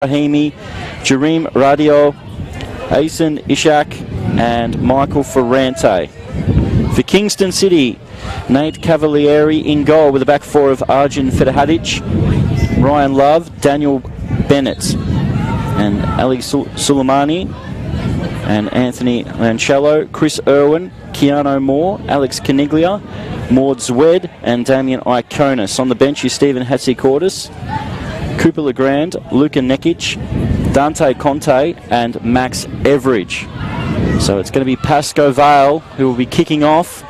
Rahimi, Jareem Radio, Asen Ishak and Michael Ferrante. For Kingston City, Nate Cavalieri in goal with a back four of Arjun Fedahadic, Ryan Love, Daniel Bennett and Ali Suleimani and Anthony Lancello, Chris Irwin, Keanu Moore, Alex Caniglia, Maud Zwed and Damien Iconis. On the bench is Stephen Hatzikortis, Cooper Legrand, Luca Nekic, Dante Conte and Max Everidge. So it's going to be Pascoe Vale who will be kicking off.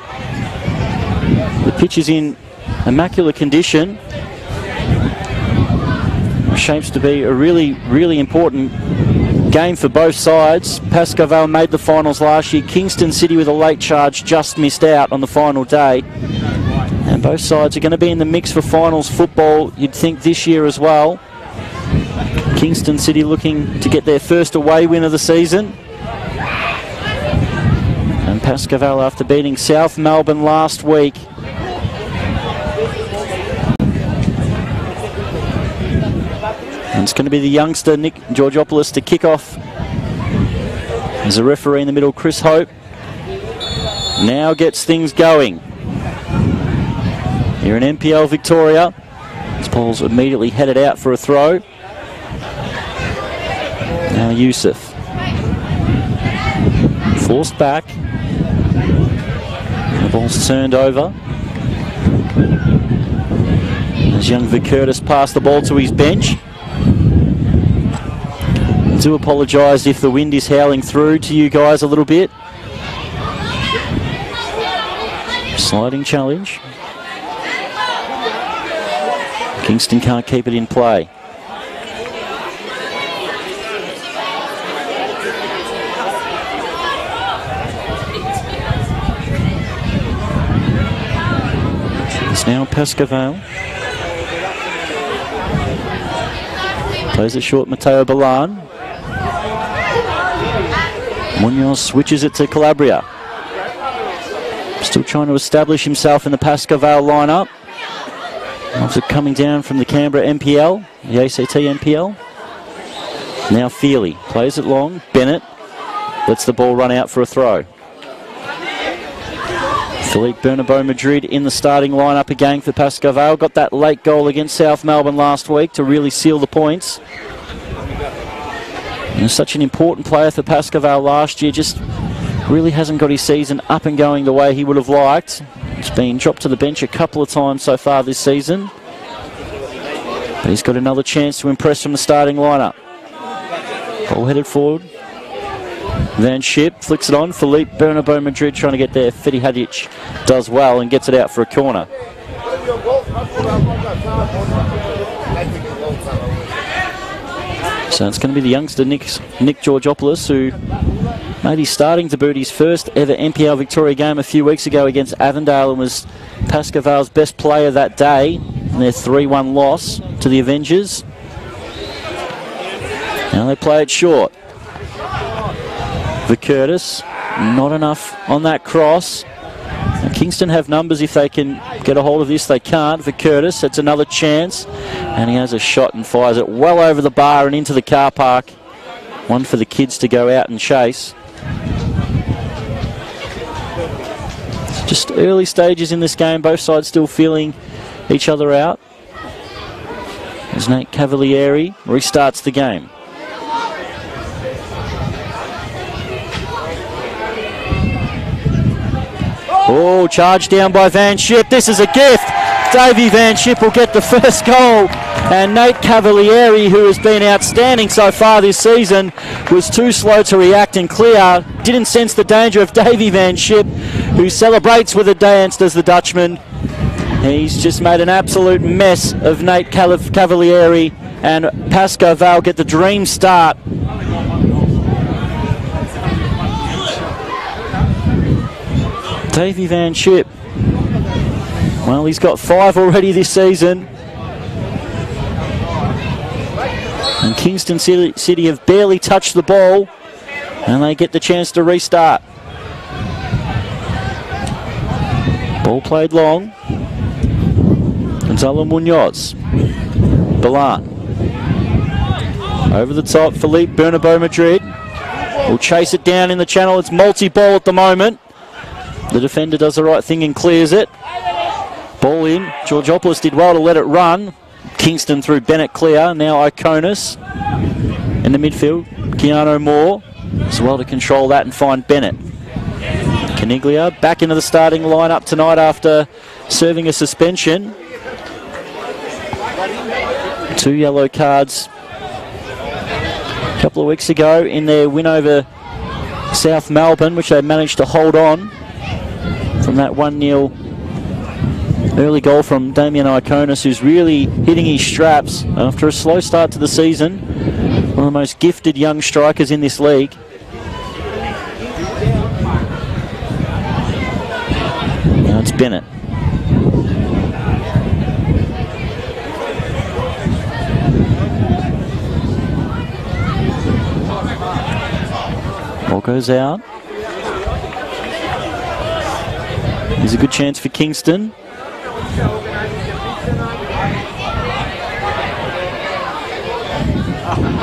The pitch is in immaculate condition. Shapes to be a really important game for both sides. Pascoe Vale made the finals last year. Kingston City with a late charge just missed out on the final day. And both sides are going to be in the mix for finals football, you'd think, this year as well. Kingston City looking to get their first away win of the season. And Pascoe Vale after beating South Melbourne last week. And it's going to be the youngster Nick Georgopoulos to kick off. As a referee in the middle, Chris Hope now gets things going. Here in NPL Victoria, this ball's immediately headed out for a throw. Now Youssef. Forced back. The ball's turned over. As young Vicurtis passed the ball to his bench. I do apologise if the wind is howling through to you guys a little bit. Sliding challenge. Kingston can't keep it in play. It's now Pascoe Vale. Plays it short, Matteo Balan. Munoz switches it to Calabria. Still trying to establish himself in the Pascoe Vale lineup. After coming down from the Canberra NPL, the ACT NPL. Now Feely plays it long. Bennett lets the ball run out for a throw. Philippe Bernabeu Madrid in the starting lineup again for Pascoe Vale. Got that late goal against South Melbourne last week to really seal the points. And such an important player for Pascoe Vale last year, just really hasn't got his season up and going the way he would have liked. He's been dropped to the bench a couple of times so far this season. But he's got another chance to impress from the starting lineup. Ball headed forward. Van Schip flicks it on. Philippe Bernabeu Madrid trying to get there. Fedi Hadic does well and gets it out for a corner. So it's going to be the youngster Nick Georgopoulos, who made his starting debut, his first ever NPL Victoria game a few weeks ago against Avondale, and was Pascoe Vale's best player that day in their 3-1 loss to the Avengers. Now they play it short. Vicurtis, not enough on that cross. Now Kingston have numbers if they can get a hold of this. They can't. Vicurtis, it's another chance. And he has a shot and fires it well over the bar and into the car park. One for the kids to go out and chase. Just early stages in this game, both sides still feeling each other out. As Nate Cavalieri restarts the game. Oh, charged down by Van Schip. This is a gift. Davey Van Schip will get the first goal. And Nate Cavalieri, who has been outstanding so far this season, was too slow to react and clear. Didn't sense the danger of Davey Van Schip, who celebrates with a dance, does the Dutchman. He's just made an absolute mess of Nate Cavalieri, and Pascoe Vale get the dream start. Davey Van Schip, well, he's got 5 already this season. And Kingston City have barely touched the ball, and they get the chance to restart. Ball played long. Gonzalo Munoz. Balan. Over the top, Philippe Bernabeu Madrid will chase it down in the channel. It's multi-ball at the moment. The defender does the right thing and clears it. Ball in. Georgopoulos did well to let it run. Kingston through Bennett clear. Now Iconis in the midfield. Keanu Moore as well to control that and find Bennett. Caniglia back into the starting lineup tonight after serving a suspension. 2 yellow cards a couple of weeks ago in their win over South Melbourne, which they managed to hold on from that 1-0 early goal from Damien Iconis, who's really hitting his straps after a slow start to the season. One of the most gifted young strikers in this league. Now it's Bennett. Ball goes out. Here's a good chance for Kingston.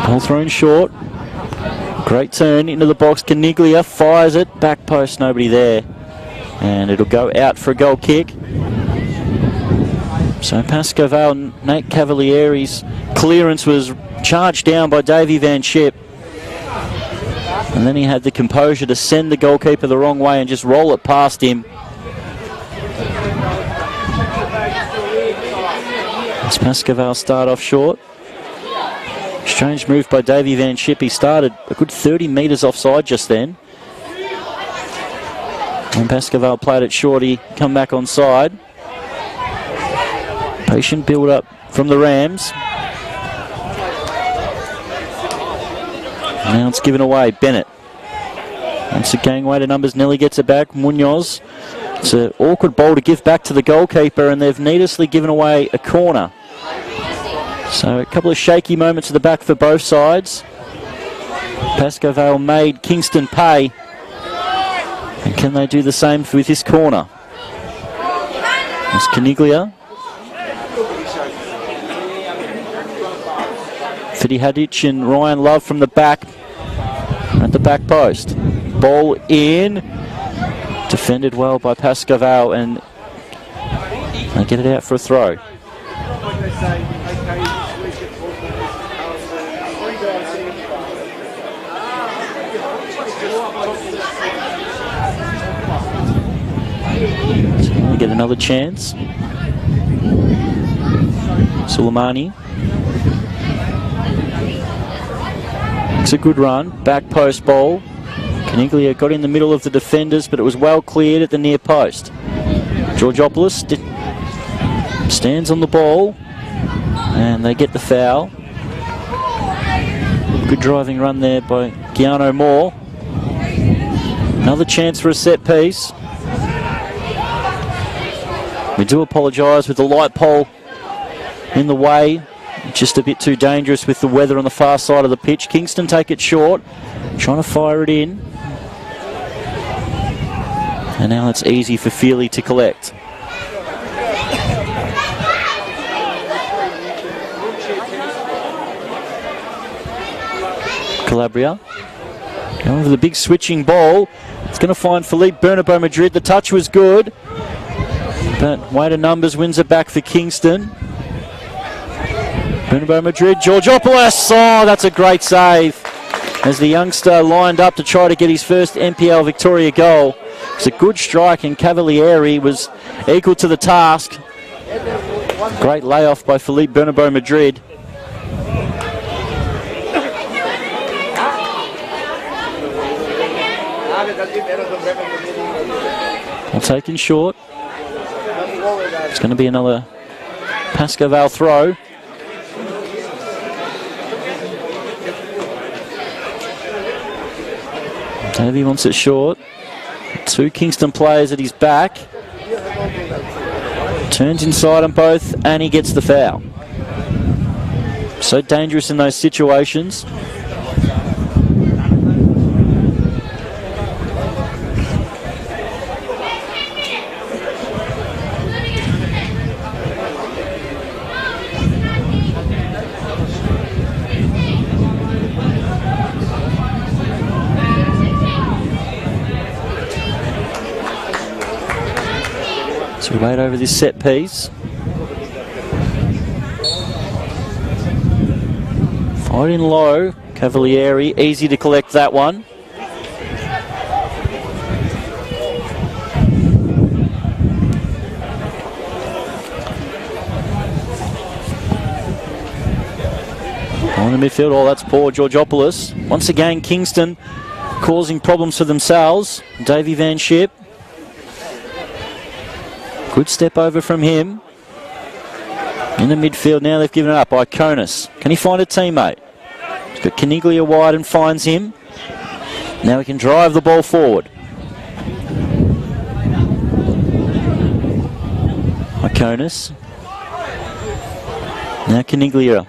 Ball thrown short. Great turn into the box. Caniglia fires it. Back post, nobody there. And it'll go out for a goal kick. So Pascoe Vale, Nate Cavalieri's clearance was charged down by Davey Van Schip. And then he had the composure to send the goalkeeper the wrong way and just roll it past him. As Pascoe Vale start off short. Strange move by Davey Van Schip. He started a good 30 metres offside just then. When Pascoe Vale played it short, he come back on side. Patient build up from the Rams. Now it's given away. Bennett. Once again, way to numbers. Nelly gets it back. Munoz. It's an awkward ball to give back to the goalkeeper, and they've needlessly given away a corner. So a couple of shaky moments at the back for both sides. Pascoe Vale made Kingston pay. And can they do the same with this corner? It's Caniglia. Fidi Hadic and Ryan Love from the back at the back post. Ball in. Defended well by Pascoe Vale, and they get it out for a throw. So they get another chance. Suleimani. It's a good run. Back post ball. Caniglia got in the middle of the defenders, but it was well cleared at the near post. Georgopoulos stands on the ball, and they get the foul. Good driving run there by Keanu Moore. Another chance for a set piece. We do apologise with the light pole in the way. Just a bit too dangerous with the weather on the far side of the pitch. Kingston take it short, trying to fire it in. And now it's easy for Feely to collect. Calabria. Going for the big switching ball. It's going to find Philippe Bernabeu Madrid. The touch was good, but way to numbers wins it back for Kingston. Bernabeu Madrid, Georgopoulos. Oh, that's a great save. As the youngster lined up to try to get his first NPL Victoria goal. It's a good strike, and Cavalieri was equal to the task. Great layoff by Philippe Bernabeu Madrid. Well taken short. It's going to be another Pascoe Vale throw. Davey wants it short. 2 Kingston players at his back. Turns inside on both, and he gets the foul. So dangerous in those situations. So we wait over this set piece. Fighting low, Cavalieri, easy to collect that one. On the midfield, oh, that's poor Georgopoulos. Once again, Kingston causing problems for themselves. Davey Van Schip. Good step over from him. In the midfield, now they've given it up. Iconis. Can he find a teammate? He's got Caniglia wide and finds him. Now he can drive the ball forward. Iconis. Now Caniglia.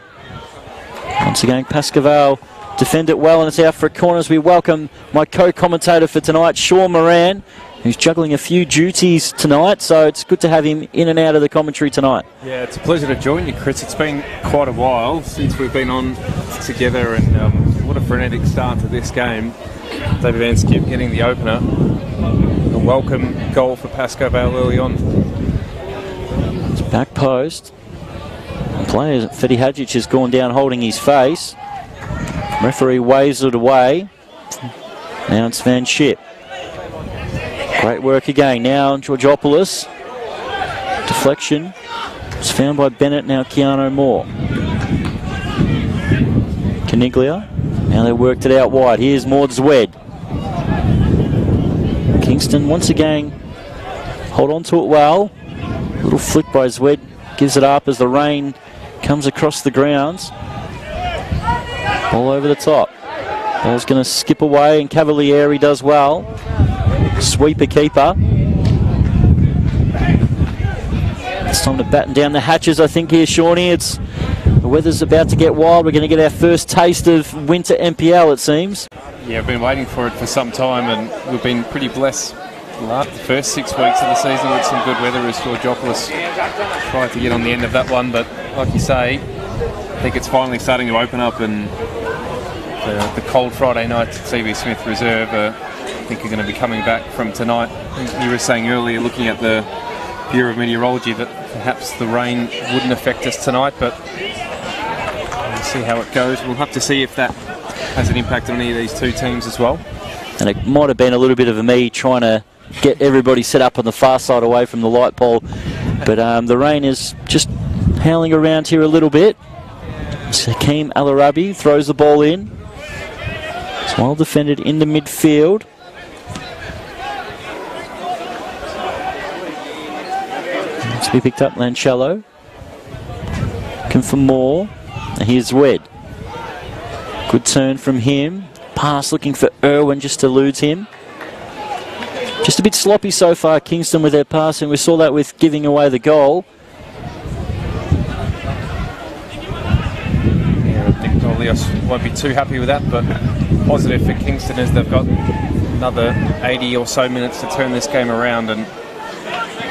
Once again, Pascoe defend it well, and it's out for a corner as we welcome my co-commentator for tonight, Sean Moran, who's juggling a few duties tonight, so it's good to have him in and out of the commentary tonight. Yeah, it's a pleasure to join you, Chris. It's been quite a while since we've been on together, and what a frenetic start to this game. David Van Schip getting the opener. A welcome goal for Pascoe Vale early on. It's back post. And player Fedi Hadjic has gone down holding his face. Referee waves it away. Now it's Van Schip. Great work again. Now Georgopoulos. Deflection. It's found by Bennett. Now Keanu Moore. Caniglia. Now they worked it out wide. Here's Maud Zwed. Kingston once again hold on to it well. Little flick by Zwed. Gives it up as the rain comes across the grounds. Ball over the top. Ball's going to skip away, and Cavalieri does well. Sweeper keeper. It's time to batten down the hatches, I think, here, Shawnee. The weather's about to get wild. We're going to get our first taste of winter NPL, it seems. Yeah, I've been waiting for it for some time, and we've been pretty blessed the first 6 weeks of the season with some good weather as Georgopoulos tried to get on the end of that one. But like you say, I think it's finally starting to open up, and the cold Friday night CV Smith Reserve I think are going to be coming back from tonight. You were saying earlier, looking at the Bureau of Meteorology, that perhaps the rain wouldn't affect us tonight, but we'll see how it goes. We'll have to see if that has an impact on any of these two teams as well. And it might have been a little bit of me trying to get everybody set up on the far side away from the light pole, but the rain is just howling around here a little bit. Hakeem Al-Arabi throws the ball in. It's well defended in the midfield. It's to be picked up, Lancello. Looking for more. And here's Wed. Good turn from him. Pass looking for Irwin, just eludes him. Just a bit sloppy so far, Kingston, with their passing. We saw that with giving away the goal. Yeah, I think Olios won't be too happy with that, but positive for Kingston as they've got another 80 or so minutes to turn this game around, and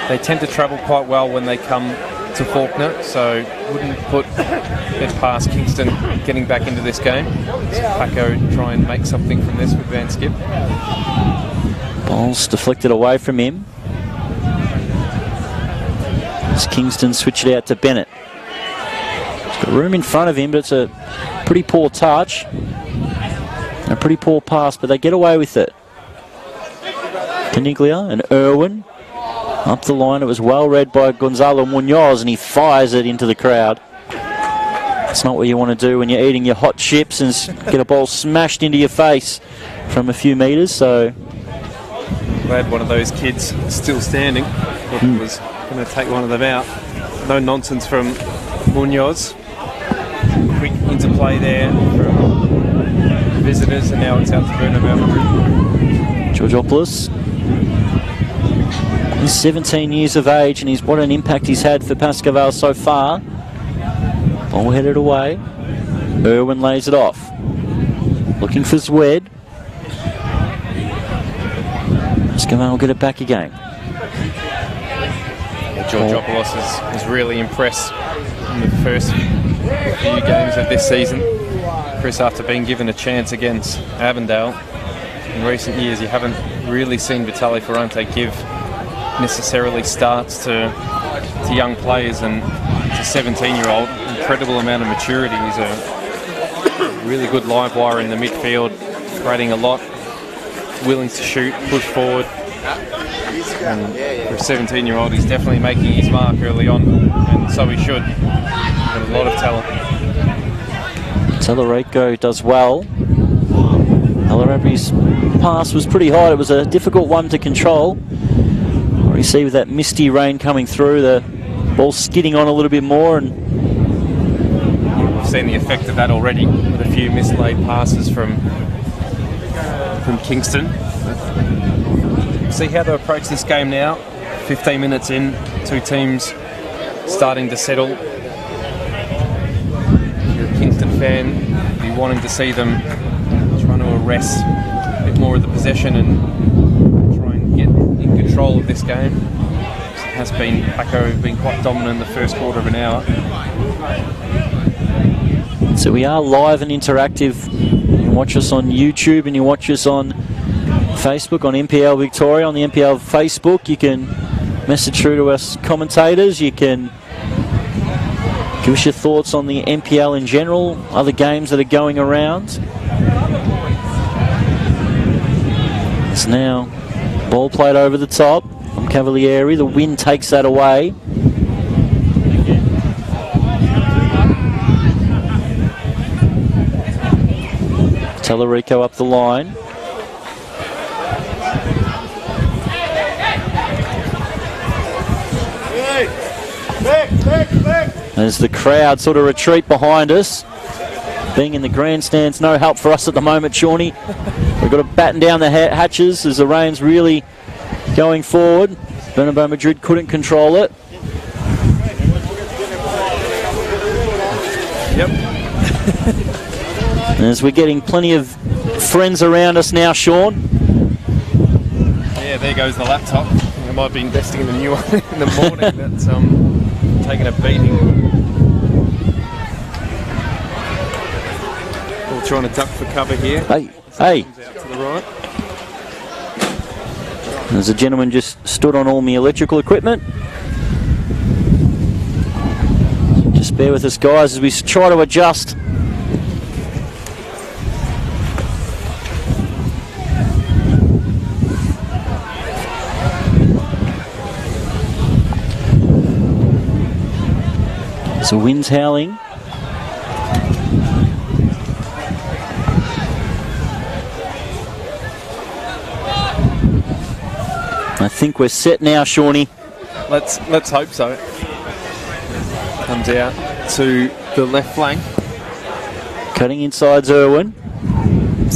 they tend to travel quite well when they come to Faulkner, so wouldn't put it past Kingston getting back into this game. So Pascoe try and make something from this with Van Schip. Ball's deflected away from him. As Kingston switch it out to Bennett. He's got room in front of him, but it's a pretty poor touch. And a pretty poor pass, but they get away with it. Caniglia and Irwin. Up the line, it was well read by Gonzalo Munoz, and he fires it into the crowd. It's not what you want to do when you're eating your hot chips and get a ball smashed into your face from a few metres, so... Glad one of those kids still standing. Thought he was going to take one of them out. No nonsense from Munoz. Quick interplay there from visitors, and now it's out to Bruno Valentine. Georgopoulos. He's 17 years of age, and what an impact he's had for Pascoe Vale so far. Ball headed away. Irwin lays it off. Looking for Zwed. Pascoe Vale will get it back again. Yeah, Georgopoulos has really impressed in the first few games of this season. Chris, after being given a chance against Avondale in recent years, you haven't really seen Vitali Ferrante give necessarily starts to young players, and it's a 17-year-old, incredible amount of maturity. He's a really good live wire in the midfield, creating a lot, willing to shoot, push forward. And for a 17-year-old, he's definitely making his mark early on, and so he should. Got a lot of talent. Tellerico does well. Alarabi's pass was pretty high. It was a difficult one to control. You see with that misty rain coming through, the ball skidding on a little bit more, and we've seen the effect of that already with a few mislaid passes from Kingston. See how they approach this game now. 15 minutes in, two teams starting to settle. If you're a Kingston fan, you'd be wanting to see them trying to arrest a bit more of the possession and try and get in control of this game. It has been, Pascoe been quite dominant in the first quarter of an hour. So we are live and interactive. You can watch us on YouTube and you watch us on Facebook, on NPL Victoria, on the NPL Facebook. You can message through to us commentators. You can give us your thoughts on the NPL in general, other games that are going around. It's now ball played over the top from Cavalieri. The wind takes that away. Tellerico up the line. As the crowd sort of retreat behind us. Being in the grandstand's no help for us at the moment, Shawnee. We've got to batten down the hatches as the rain's really going forward. Bernabeu Madrid couldn't control it. Yep. As we're getting plenty of friends around us now, Sean. Yeah, there goes the laptop. I might be investing in a new one in the morning. That's taking a beating. All trying to duck for cover here. Hey. Out to the right. There's a gentleman just stood on all my electrical equipment. Just bear with us, guys, as we try to adjust. So wind's howling. I think we're set now, Shawnee. Let's hope so. Comes out to the left flank. Cutting inside's Irwin.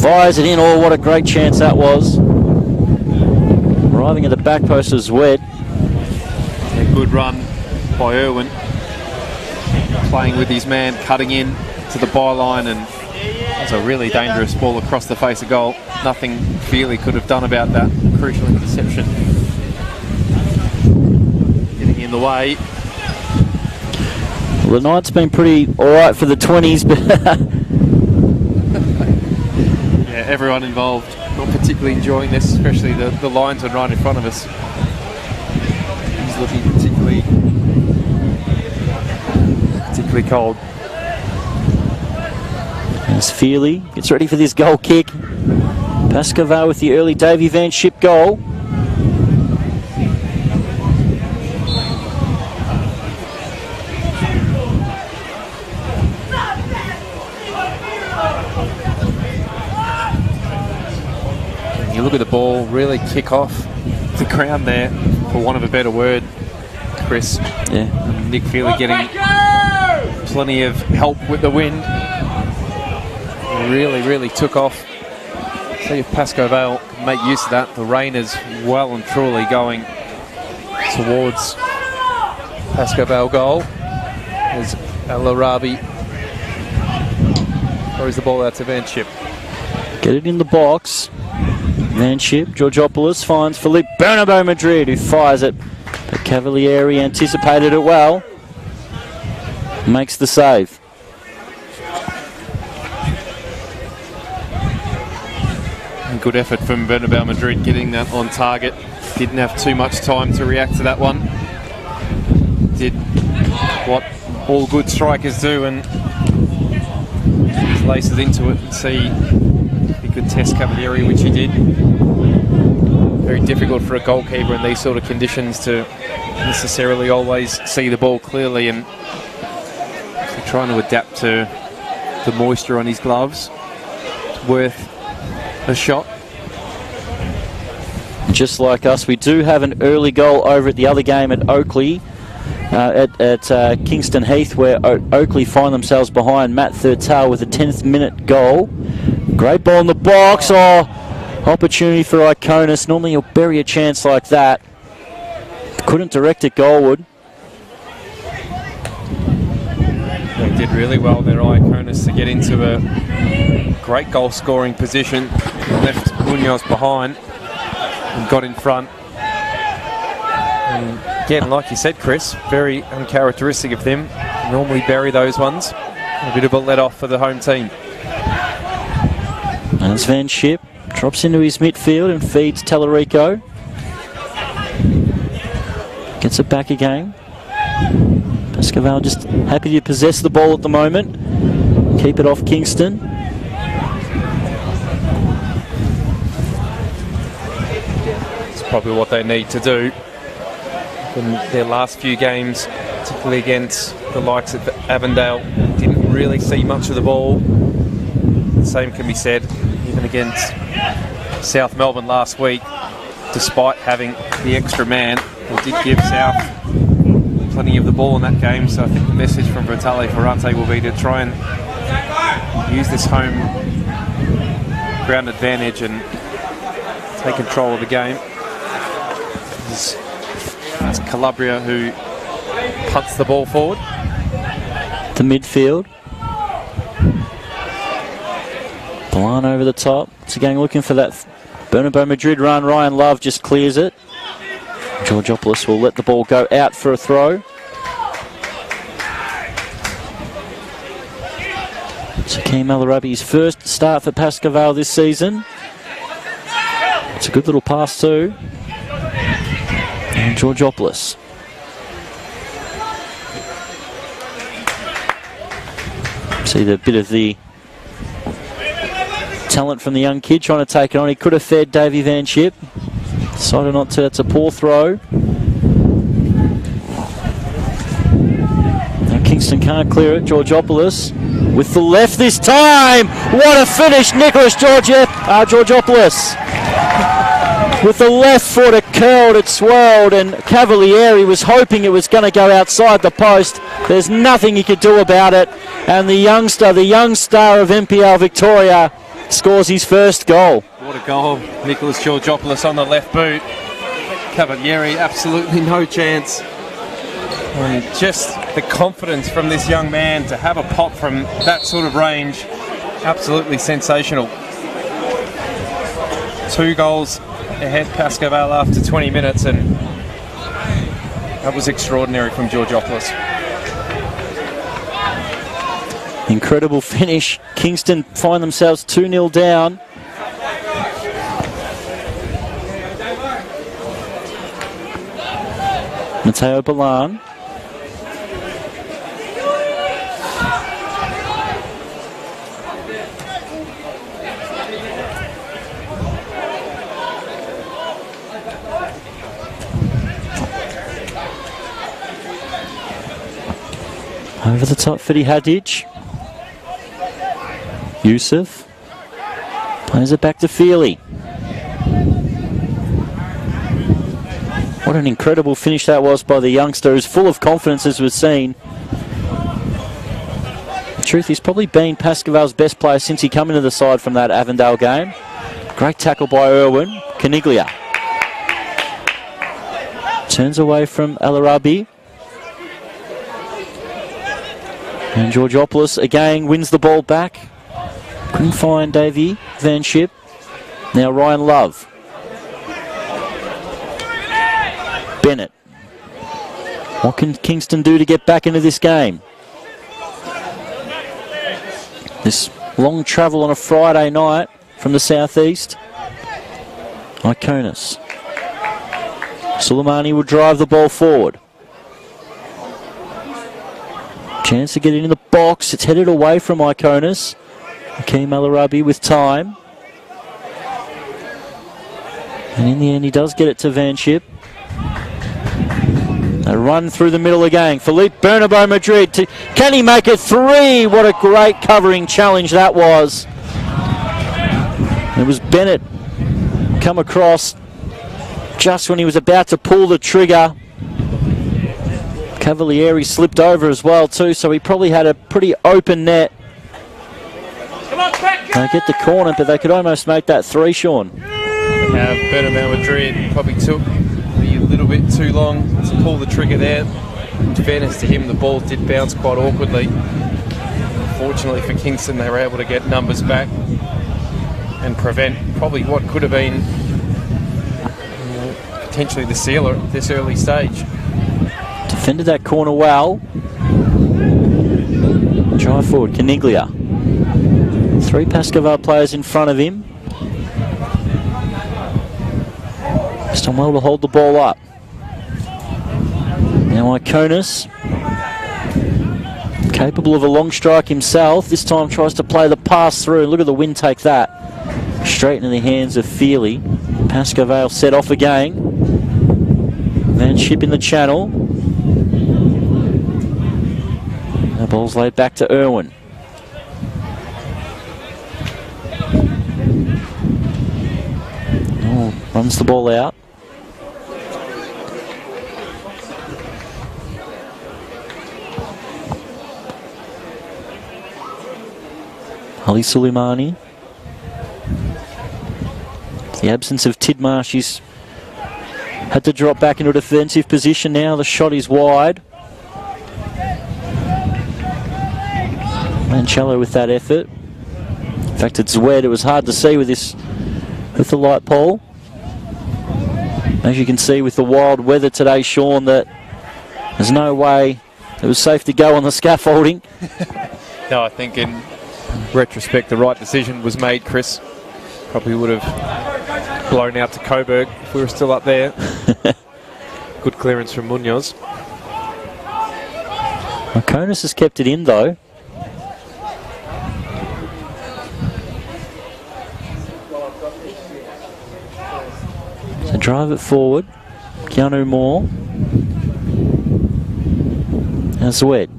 Fires it in. Oh, what a great chance that was. Arriving at the back post is Wed. A good run by Irwin. Playing with his man, cutting in to the byline, and that's a really dangerous ball across the face of goal. Nothing Feely could have done about that crucial interception. Getting in the way. Well, the night's been pretty alright for the 20s, but yeah, everyone involved not particularly enjoying this, especially the linesman right in front of us. He's looking particularly cold. As Feely gets ready for this goal kick. Pascoe with the early Davy Van Schip goal. You look at the ball really kick off the ground there, for want of a better word, Chris. Yeah. And Nick Feely getting plenty of help with the wind. Really took off. See if Pascoe Vale can make use of that. The rain is well and truly going towards Pascoe Vale goal as El Arabi throws the ball out to Van Schip. Get it in the box. Van Schip, Georgopoulos finds Philippe Bernabeu Madrid, who fires it. But Cavalieri anticipated it well. Makes the save. Good effort from Bernabeu Madrid getting that on target. Didn't have too much time to react to that one. Did what all good strikers do and just laces into it and see if he could test Cavalieri, which he did. Very difficult for a goalkeeper in these sort of conditions to necessarily always see the ball clearly, and trying to adapt to the moisture on his gloves. It's worth a shot. Just like us, we do have an early goal over at the other game at Oakley, at Kingston Heath, where Oakley find themselves behind Matt Thurtell with a 10th minute goal. Great ball in the box. Oh, opportunity for Iconis. Normally you'll bury a chance like that. Couldn't direct it goalward. They did really well there, Iconis, to get into a great goal scoring position. Left Munoz behind and got in front. And again, like you said, Chris, very uncharacteristic of them. Normally bury those ones. A bit of a let off for the home team. And it's Van Schip. Drops into his midfield and feeds Tallarico. Gets it back again. Pascoe just happy to possess the ball at the moment. Keep it off Kingston. It's probably what they need to do. In their last few games, particularly against the likes of Avondale, didn't really see much of the ball. The same can be said even against South Melbourne last week. Despite having the extra man, we did give South plenty of the ball in that game, so I think the message from Vitale Ferrante will be to try and use this home ground advantage and take control of the game. It's Calabria who punts the ball forward. To midfield. Balan over the top. It's again looking for that Bernabeu Madrid run. Ryan Love just clears it. Georgopoulos will let the ball go out for a throw. Shaquem Al-Arabi's first start for Pascoe this season. It's a good little pass too. And Georgopoulos. See the bit of the talent from the young kid trying to take it on. He could have fed Davey Van Schip. Decided not to. It's a poor throw. Now Kingston can't clear it. Georgopoulos with the left this time. What a finish, Nicholas Georgopoulos. With the left foot, it curled, it swirled, and Cavalieri was hoping it was going to go outside the post. There's nothing he could do about it. And the young star of NPL Victoria, scores his first goal. What a goal. Nicholas Georgopoulos on the left boot. Cavalieri, absolutely no chance. And just the confidence from this young man to have a pop from that sort of range, absolutely sensational. 2 goals ahead Pascoe after 20 minutes, and that was extraordinary from Georgopoulos. Incredible finish. Kingston find themselves 2-0 down. Mateo Balan. Over the top, Fidi Hadij. Yusuf plays it back to Feely. What an incredible finish that was by the youngster, who's full of confidence, as we've seen. The truth, he's probably been Pascoe's best player since he came into the side from that Avondale game. Great tackle by Irwin. Caniglia turns away from Al-Arabi. And Georgopoulos again wins the ball back. Couldn't find Davey Van Schip. Now Ryan Love. Bennett. What can Kingston do to get back into this game? This long travel on a Friday night from the southeast. Iconis. Suleimani will drive the ball forward. Chance to get it in the box. It's headed away from Iconis. Hakeem Al-Arabi with time. And in the end, he does get it to Vanship. A run through the middle again. Philippe Bernabeu Madrid. Can he make it 3? What a great covering challenge that was. It was Bennett come across just when he was about to pull the trigger. Cavalieri slipped over as well too, so he probably had a pretty open net. They get the corner, but they could almost make that 3, Sean. Bernabeu Madrid probably took a little bit too long to pull the trigger there. In fairness to him, the ball did bounce quite awkwardly. Fortunately for Kingston, they were able to get numbers back and prevent probably what could have been potentially the sealer at this early stage. Defended that corner well. Drive forward, Caniglia. 3 Pascoe players in front of him. Just done well to hold the ball up. Now Iconis, capable of a long strike himself. This time tries to play the pass through. Look at the wind take that. Straight into the hands of Feely. Pascoe Vale set off again. Vanship in the channel. The ball's laid back to Irwin. Oh, runs the ball out. Ali Suleimani. The absence of Tidmarsh, he's had to drop back into a defensive position now. The shot is wide. Mancello with that effort. In fact, it's wet. It was hard to see with the light pole. As you can see with the wild weather today, Sean, that there's no way it was safe to go on the scaffolding. No, I think in retrospect, the right decision was made, Chris. Probably would have blown out to Coburg if we were still up there. Good clearance from Munoz. Iconis has kept it in, though. So drive it forward. Keanu Moore. Now Zwed.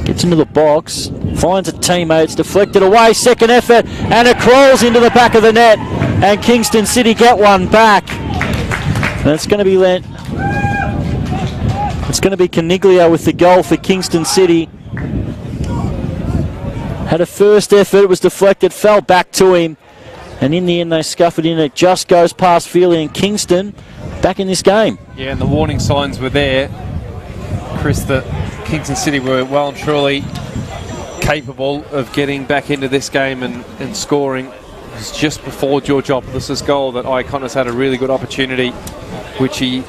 Gets into the box. Finds a teammate. It's deflected away. Second effort. And it crawls into the back of the net. And Kingston City get one back. And it's going to be lent. It's going to be Caniglia with the goal for Kingston City. Had a first effort. It was deflected. Fell back to him. And in the end, they scuff it in. It just goes past Feely, and Kingston back in this game. Yeah, and the warning signs were there, Chris, that Kingston City were well and truly capable of getting back into this game and scoring. It was just before Georgopoulos' goal that Iconis had a really good opportunity, which he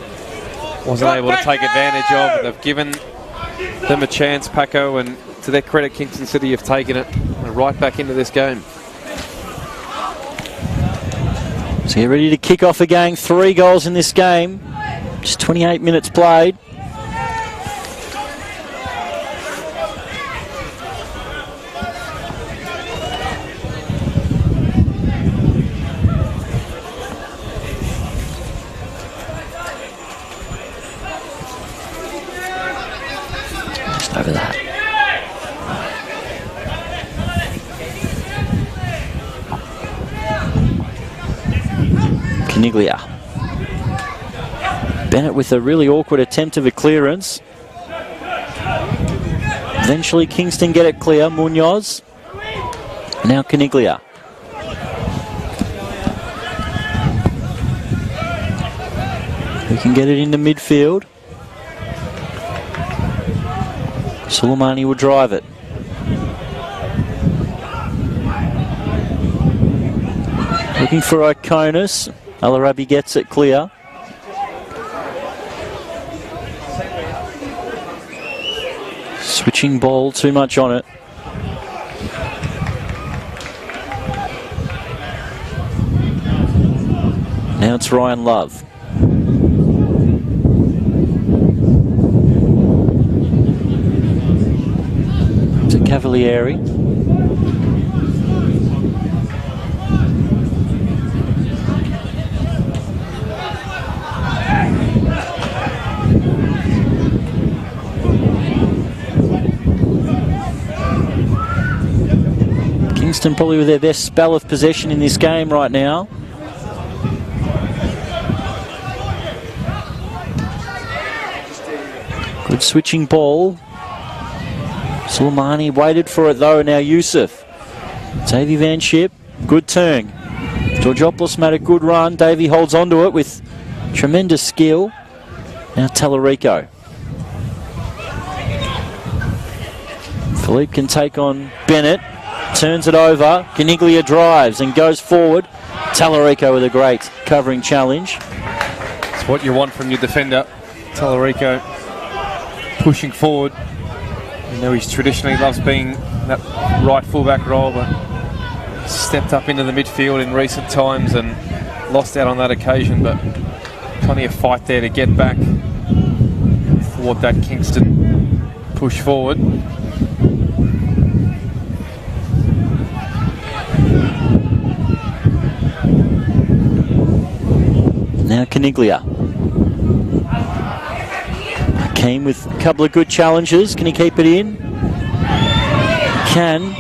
wasn't able to take advantage of. They've given them a chance, Paco, and to their credit, Kingston City have taken it right back into this game. So get ready to kick off again. 3 goals in this game. Just 28 minutes played. Just over that. Caniglia. Bennett with a really awkward attempt of a clearance. Eventually Kingston get it clear. Munoz. Now Caniglia. Who can get it into midfield? Suleimani will drive it. Looking for Iconis. Al-Arabi gets it clear. Switching ball, too much on it. Now it's Ryan Love. To Cavalieri. Kingston probably with their best spell of possession in this game right now. Good switching ball. Soleimani waited for it though. Now Yusuf. Davey Van Schip. Good turn. Georgopoulos made a good run. Davey holds onto it with tremendous skill. Now Tallarico. Philippe can take on Bennett. Turns it over. Caniglia drives and goes forward. Tallarico with a great covering challenge. It's what you want from your defender. Tallarico pushing forward. You know, he traditionally loves being that right fullback role, but stepped up into the midfield in recent times and lost out on that occasion, but plenty of fight there to get back for that Kingston push forward. Now Caniglia. Hakeem with a couple of good challenges. Can he keep it in? Can.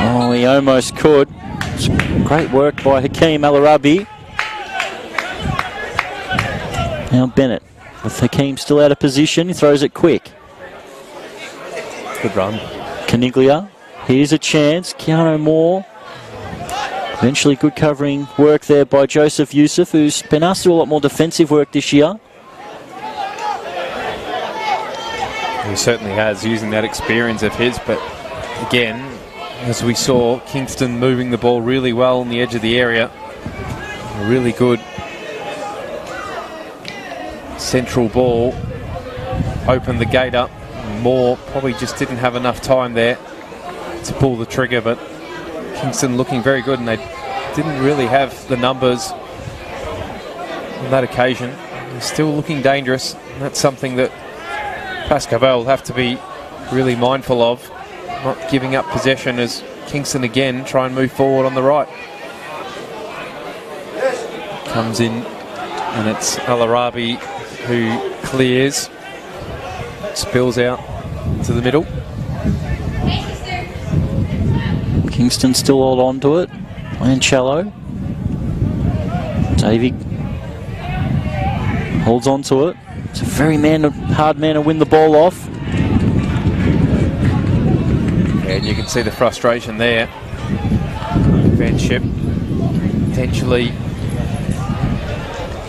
Oh, he almost could. It's great work by Hakeem Al-Arabi. Now Bennett. With Hakeem still out of position, he throws it quick. Good run. Caniglia. Here's a chance. Keanu Moore. Eventually good covering work there by Joseph Yusuf, who's been asked to do a lot more defensive work this year. He certainly has, using that experience of his, but again, as we saw, Kingston moving the ball really well on the edge of the area. A really good central ball. Opened the gate up. Moore probably just didn't have enough time there to pull the trigger, but Kingston looking very good, and they didn't really have the numbers on that occasion. They're still looking dangerous, and that's something that Pascoe will have to be really mindful of, not giving up possession as Kingston again try and move forward on the right. Comes in, and it's Al-Arabi who clears, spills out to the middle. Kingston still all on to it. Lancello. Davey holds on to it. It's a very hard man to win the ball off. And you can see the frustration there. Van Schip potentially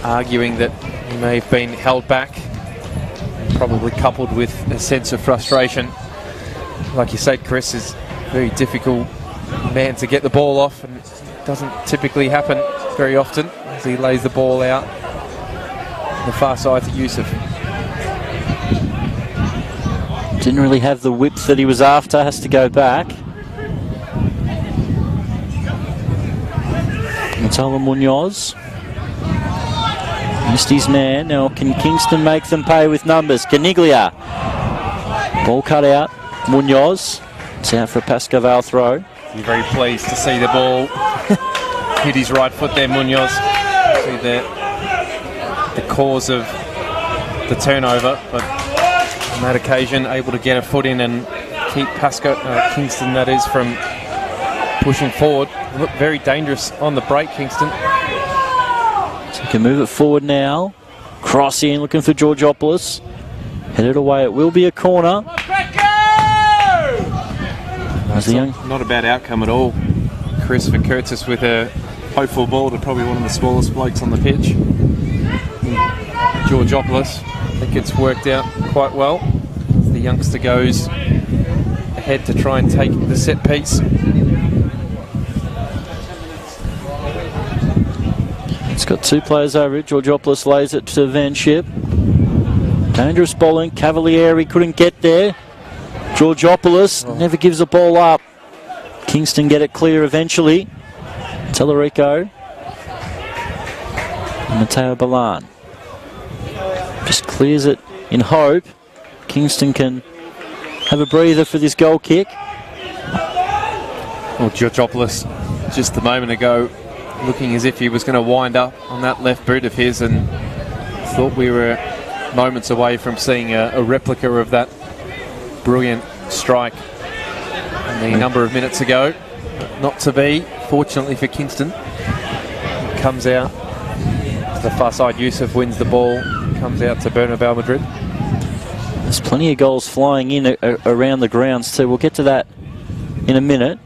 arguing that he may have been held back, probably coupled with a sense of frustration. Like you said, Chris, is very difficult man to get the ball off, and it doesn't typically happen very often as he lays the ball out on the far side to Yusuf. Didn't really have the width that he was after, has to go back. Matala Munoz missed his man. Now can Kingston make them pay with numbers? Caniglia. Ball cut out. Munoz. It's out for a Pascoe Vale throw. You're very pleased to see the ball hit his right foot there, Munoz. See the cause of the turnover, but on that occasion able to get a foot in and keep Kingston, that is, from pushing forward. Look very dangerous on the break, Kingston. So he can move it forward now. Cross in, looking for Georgopoulos. Headed away, it will be a corner. Not a bad outcome at all, Chris, for Curtis, with a hopeful ball to probably one of the smallest blokes on the pitch. Georgopoulos, I think it's worked out quite well. The youngster goes ahead to try and take the set piece. It's got two players over it. Georgopoulos lays it to Van Schip. Dangerous bowling. Cavalieri couldn't get there. Georgopoulos never gives a ball up. Kingston get it clear eventually. Tallarico. Matteo Balan just clears it in hope Kingston can have a breather for this goal kick. Well, Georgopoulos just a moment ago looking as if he was going to wind up on that left boot of his, and thought we were moments away from seeing a replica of that brilliant strike a number of minutes ago. Not to be, fortunately for Kingston. It comes out to the far side. Yusuf wins the ball, comes out to Bernabeu Madrid. There's plenty of goals flying in around the grounds too. We'll get to that in a minute.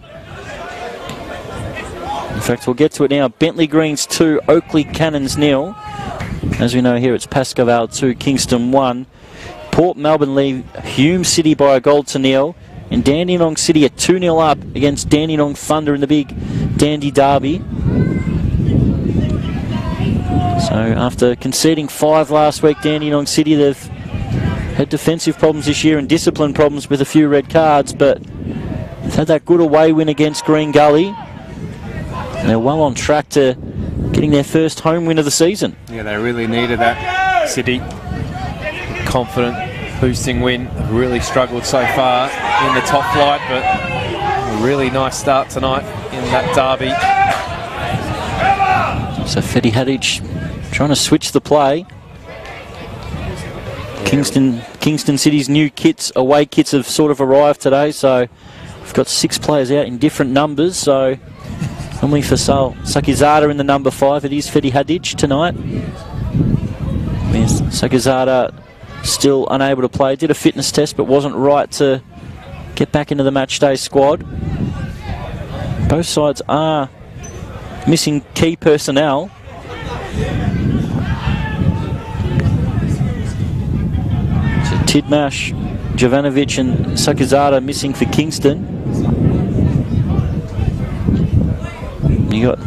In fact, we'll get to it now. Bentley Greens 2, Oakley Cannons 0. As we know here, it's Pascoe 2, Kingston 1. Port Melbourne lead Hume City by a goal to 0. And Dandenong City are 2-0 up against Dandenong Thunder in the big Dandy Derby. So after conceding 5 last week, Dandenong City, they've had defensive problems this year and discipline problems with a few red cards, but they've had that good away win against Green Gully. And they're well on track to getting their first home win of the season. Yeah, they really needed that. City, confident, boosting win. They've really struggled so far in the top flight, but a really nice start tonight in that derby. So Fetty Hadidge trying to switch the play. Yeah. Kingston City's new kits, away kits, have sort of arrived today, so we've got 6 players out in different numbers. So normally for Sakizada in the number 5, it is Fetty Hadidge tonight. Sakizada still unable to play, did a fitness test but wasn't right to get back into the matchday squad. Both sides are missing key personnel. So Tidmash, Jovanovic and Sakizada missing for Kingston. You got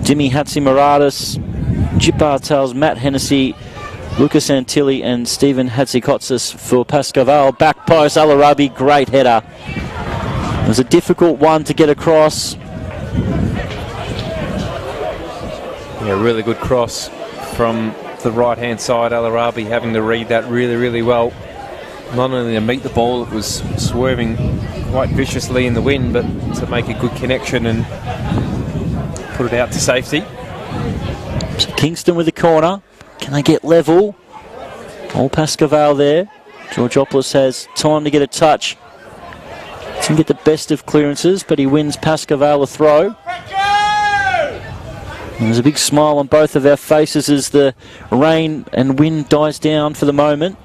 Dimi Hatzimaradis, Jip Bartels, Matt Hennessy, Lucas Antilli and Stephen Hatzikotsis for Pascoe Vale. Back post, Al-Arabi, great header. It was a difficult one to get across. Yeah, really good cross from the right-hand side. Al-Arabi having to read that really, really well. Not only to meet the ball, it was swerving quite viciously in the wind, but to make a good connection and put it out to safety. So Kingston with the corner. Can they get level? All Pascoe Vale there. Georgopoulos has time to get a touch. Doesn't get the best of clearances, but he wins Pascoe Vale a throw. And there's a big smile on both of our faces as the rain and wind dies down for the moment.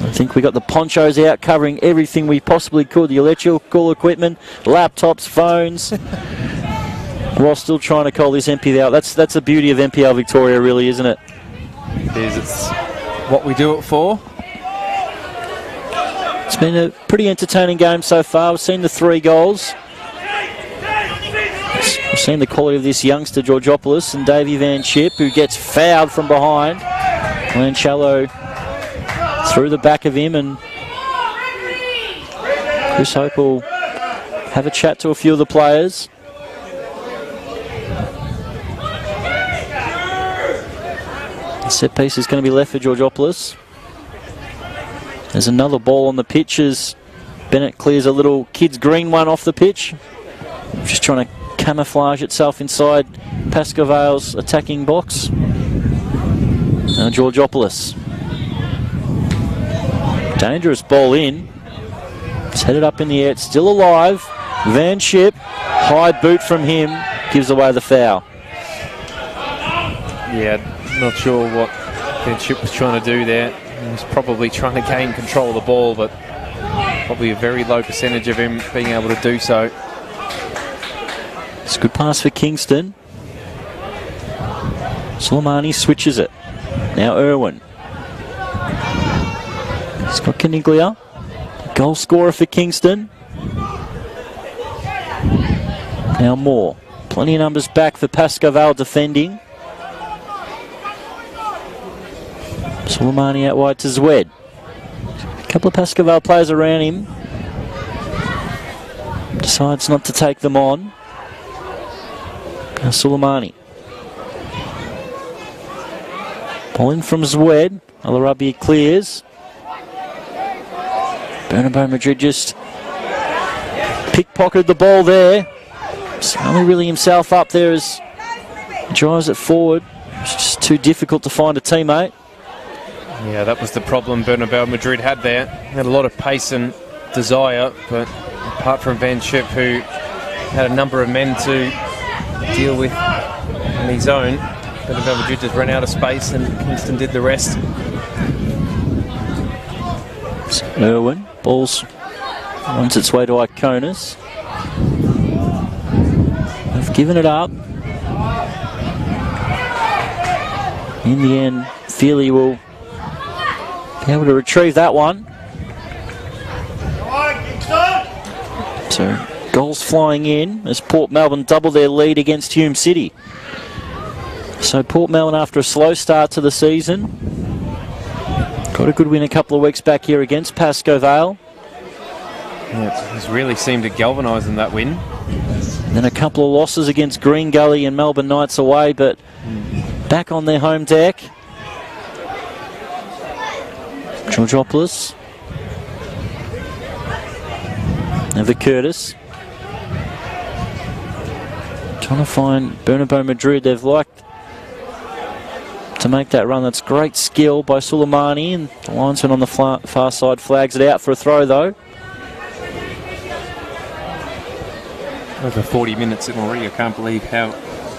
I think we got the ponchos out covering everything we possibly could. The electrical equipment, laptops, phones. While still trying to call this NPL. That's the beauty of NPL Victoria, really, isn't it? It is. It's what we do it for. It's been a pretty entertaining game so far. We've seen the 3 goals. We've seen the quality of this youngster, Georgopoulos, and Davey Van Chip, who gets fouled from behind. Lanchello through the back of him, and Chris Hope will have a chat to a few of the players. The set piece is going to be left for Georgopoulos. There's another ball on the pitch as Bennett clears a little kids green one off the pitch. Just trying to camouflage itself inside Pascoe Vale's attacking box. Now Georgopoulos. Dangerous ball in. It's headed up in the air. It's still alive. Van Chip. High boot from him. Gives away the foul. Yeah, not sure what Van Chip was trying to do there. He was probably trying to gain control of the ball, but probably a very low percentage of him being able to do so. It's a good pass for Kingston. Soleimani switches it. Now Irwin. He's got Caniglia. Goal scorer for Kingston. Now Moore. Plenty of numbers back for Pascoe Vale defending. Soleimani out wide to Zwed. A couple of Pascoe Vale players around him. Decides not to take them on. Suleimani. Ball in from Zwed. Al-Arabi clears. Bernabeu Madrid just pickpocketed the ball there. It's only really himself up there as he drives it forward. It's just too difficult to find a teammate. Yeah, that was the problem Bernabeu Madrid had there. Had a lot of pace and desire, but apart from Van Schip, who had a number of men to deal with on his own, Bernabeu Madrid just ran out of space and Kingston did the rest. It's Irwin. Ball's runs its way to Iconis. They've given it up. In the end, Feely will be able to retrieve that one. So goals flying in as Port Melbourne double their lead against Hume City. So Port Melbourne, after a slow start to the season, got a good win a couple of weeks back here against Pascoe Vale. Yeah, it's really seemed to galvanise in that win. Then a couple of losses against Green Gully and Melbourne Knights away, but back on their home deck. Georgopoulos. Never Curtis. Trying to find Bernabeu Madrid. They've liked to make that run. That's great skill by Suleimani, and the linesman on the far side flags it out for a throw though. Over 40 minutes in already. I can't believe how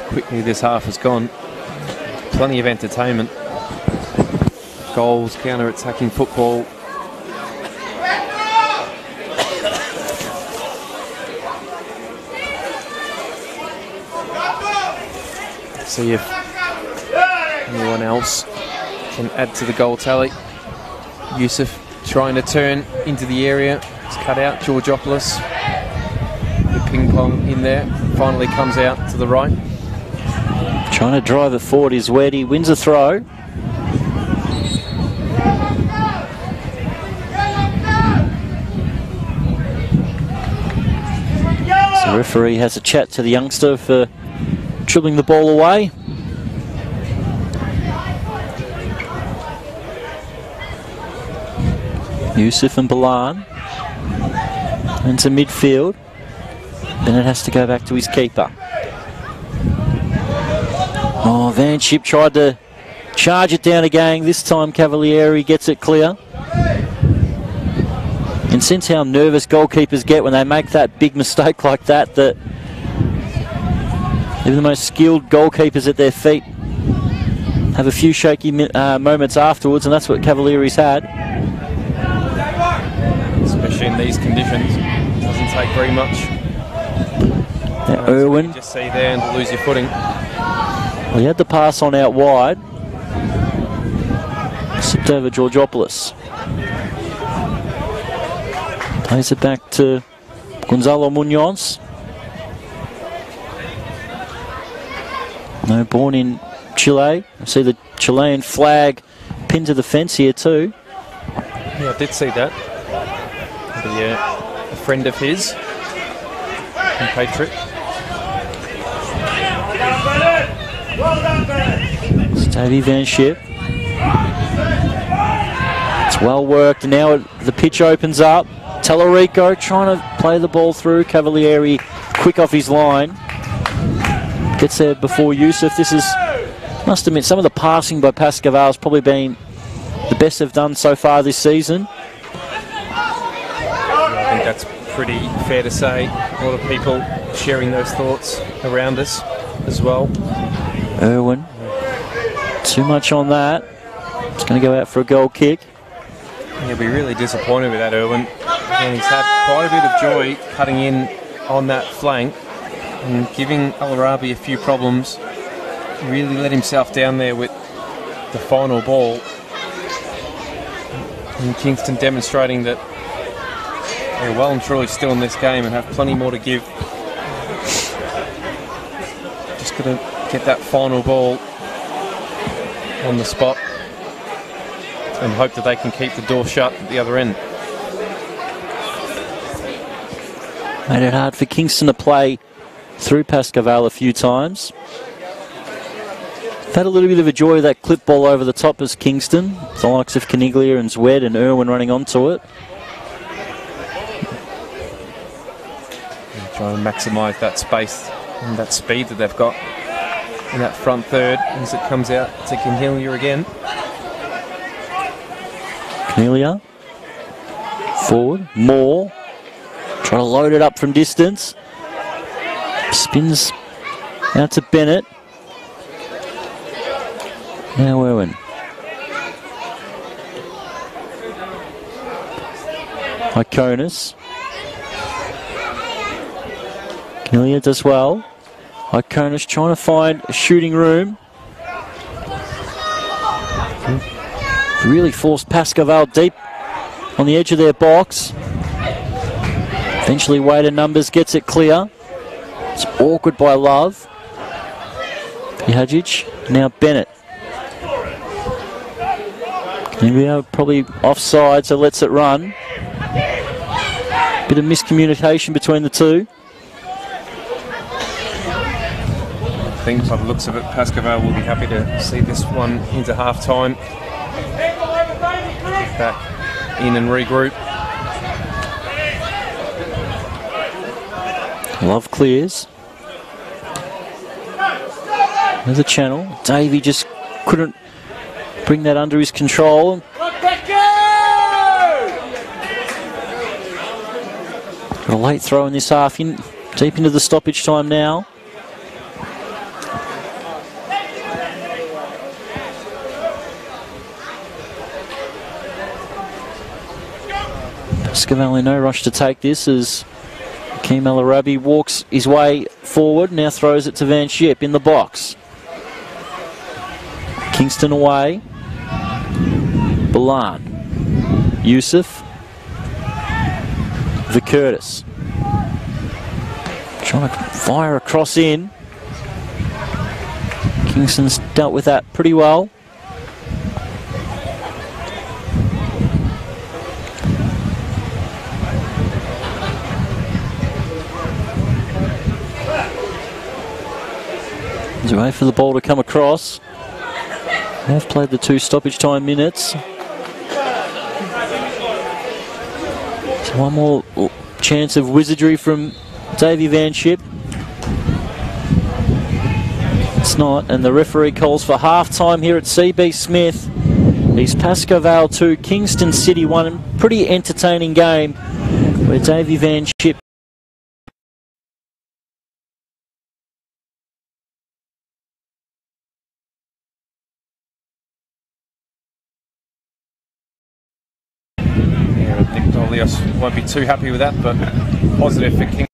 quickly this half has gone. Plenty of entertainment. Goals, counter-attacking football. See if anyone else can add to the goal tally. Yusuf trying to turn into the area. It's cut out. Georgopoulos. The ping pong in there. Finally comes out to the right. Trying to drive it forward is Weddy. Wins a throw. So the referee has a chat to the youngster for dribbling the ball away. Yusuf and Balan into midfield. Then it has to go back to his keeper. Oh, Van Schip tried to charge it down again. This time Cavalieri gets it clear. And sense how nervous goalkeepers get when they make that big mistake like that, that even the most skilled goalkeepers at their feet have a few shaky moments afterwards, and that's what Cavalieri's had. Especially in these conditions. Doesn't take very much. Irwin. Just see there and lose your footing. Well, he had the pass on out wide. Slipped over Georgopoulos. Plays it back to Gonzalo Munoz. No, born in Chile. I see the Chilean flag pinned to the fence here too. Yeah, I did see that. A friend of his, compatriot. Davey Van Schip. It's well worked, and now the pitch opens up. Tellerico trying to play the ball through. Cavalieri quick off his line. Gets there before Yusuf. This is, must admit, some of the passing by Pascoe Vale has probably been the best they've done so far this season. I think that's pretty fair to say. A lot of people sharing those thoughts around us as well. Irwin. Too much on that. It's going to go out for a goal kick. He'll be really disappointed with that, Irwin. And he's had quite a bit of joy cutting in on that flank and giving Al-Arabi a few problems. Really let himself down there with the final ball. And Kingston demonstrating that they're well and truly still in this game and have plenty more to give. Just got to get that final ball on the spot and hope that they can keep the door shut at the other end. Made it hard for Kingston to play through Pascoe a few times. Had a little bit of a joy of that clip ball over the top as Kingston. The likes of Caniglia and Zwed and Irwin running onto it. Try and maximise that space and that speed that they've got in that front third as it comes out to Caniglia again. Caniglia. Forward. Moore. Trying to load it up from distance. Spins out to Bennett. Now Irwin. Iconis. Caniglia does well. Iconis trying to find a shooting room. Really forced Pascoe deep on the edge of their box. Eventually Wader Numbers gets it clear. It's awkward by Love. Pihajic. Now Bennett. Caniglia probably offside, so lets it run. Bit of miscommunication between the two. I think by the looks of it, Pascoe will be happy to see this one into half-time. Back in and regroup. Love clears. There's a channel. Davey just couldn't bring that under his control. Got a late throw in this half, in deep into the stoppage time now. Pascoe in no rush to take this as Keem El Arabi walks his way forward, now throws it to Van Schip in the box. Kingston away. Balan. Yusuf. Curtis. Trying to fire a cross in. Kingston's dealt with that pretty well. There's a way for the ball to come across. They have played the 2 stoppage time minutes. So one more chance of wizardry from Davey Van Schip. It's not, and the referee calls for half-time here at CB Smith. It's Pascoe 2, Kingston City 1. Pretty entertaining game where Davey Van Schip I think Dolios won't be too happy with that, but positive for Kingston.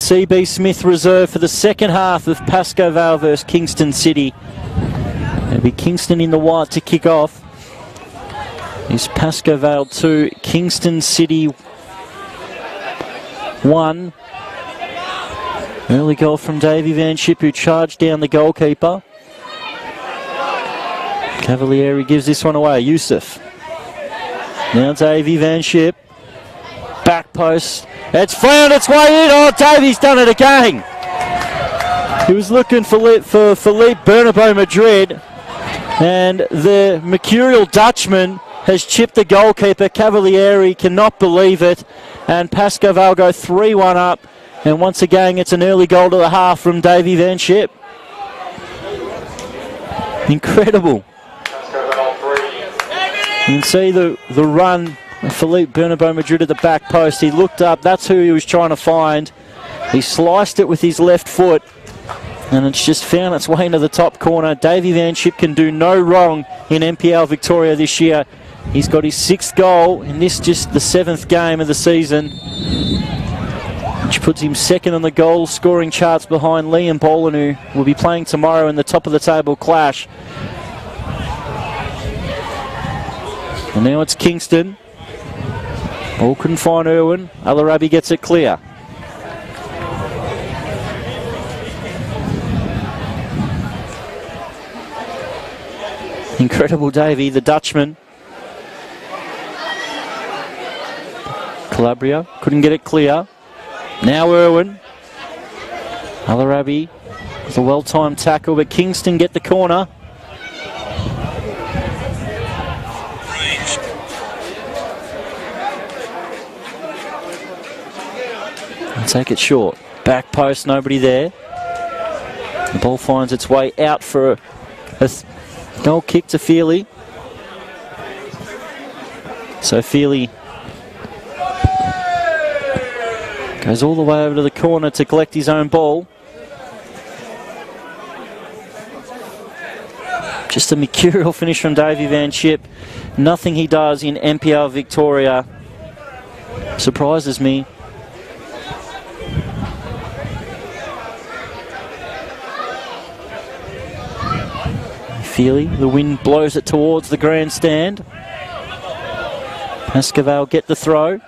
CB Smith reserve for the second half of Pascoe Vale versus Kingston City. It'll be Kingston in the white to kick off. It's Pascoe Vale 2, Kingston City 1. Early goal from Davey Van Schip, who charged down the goalkeeper. Cavalieri gives this one away. Youssef. Now Davey Van Schip. Back post. It's found its way in. Oh, Davey's done it again. He was looking for Philippe Bernabeu Madrid. And the mercurial Dutchman has chipped the goalkeeper. Cavalieri cannot believe it. And Pascoe Vale go 3-1 up. And once again, it's an early goal to the half from Davey Van Schip. Incredible. You can see the run of Philippe Bernabeu Madrid at the back post. He looked up. That's who he was trying to find. He sliced it with his left foot. And it's just found its way into the top corner. Davey Van Schip can do no wrong in NPL Victoria this year. He's got his 6th goal in this, just the 7th game of the season, which puts him second on the goal scoring charts behind Liam Boland, who will be playing tomorrow in the top of the table clash. And now it's Kingston. Ball couldn't find Irwin. Alarabi gets it clear. Incredible Davey, the Dutchman. Calabria couldn't get it clear. Now Irwin. Alarabi with a well-timed tackle, but Kingston get the corner. Take it short. Back post, nobody there. The ball finds its way out for a goal kick to Feely. So Feely goes all the way over to the corner to collect his own ball. Just a mercurial finish from Davey Van Schip. Nothing he does in NPL Victoria surprises me. Feely, the wind blows it towards the grandstand. Pascoe Vale get the throw.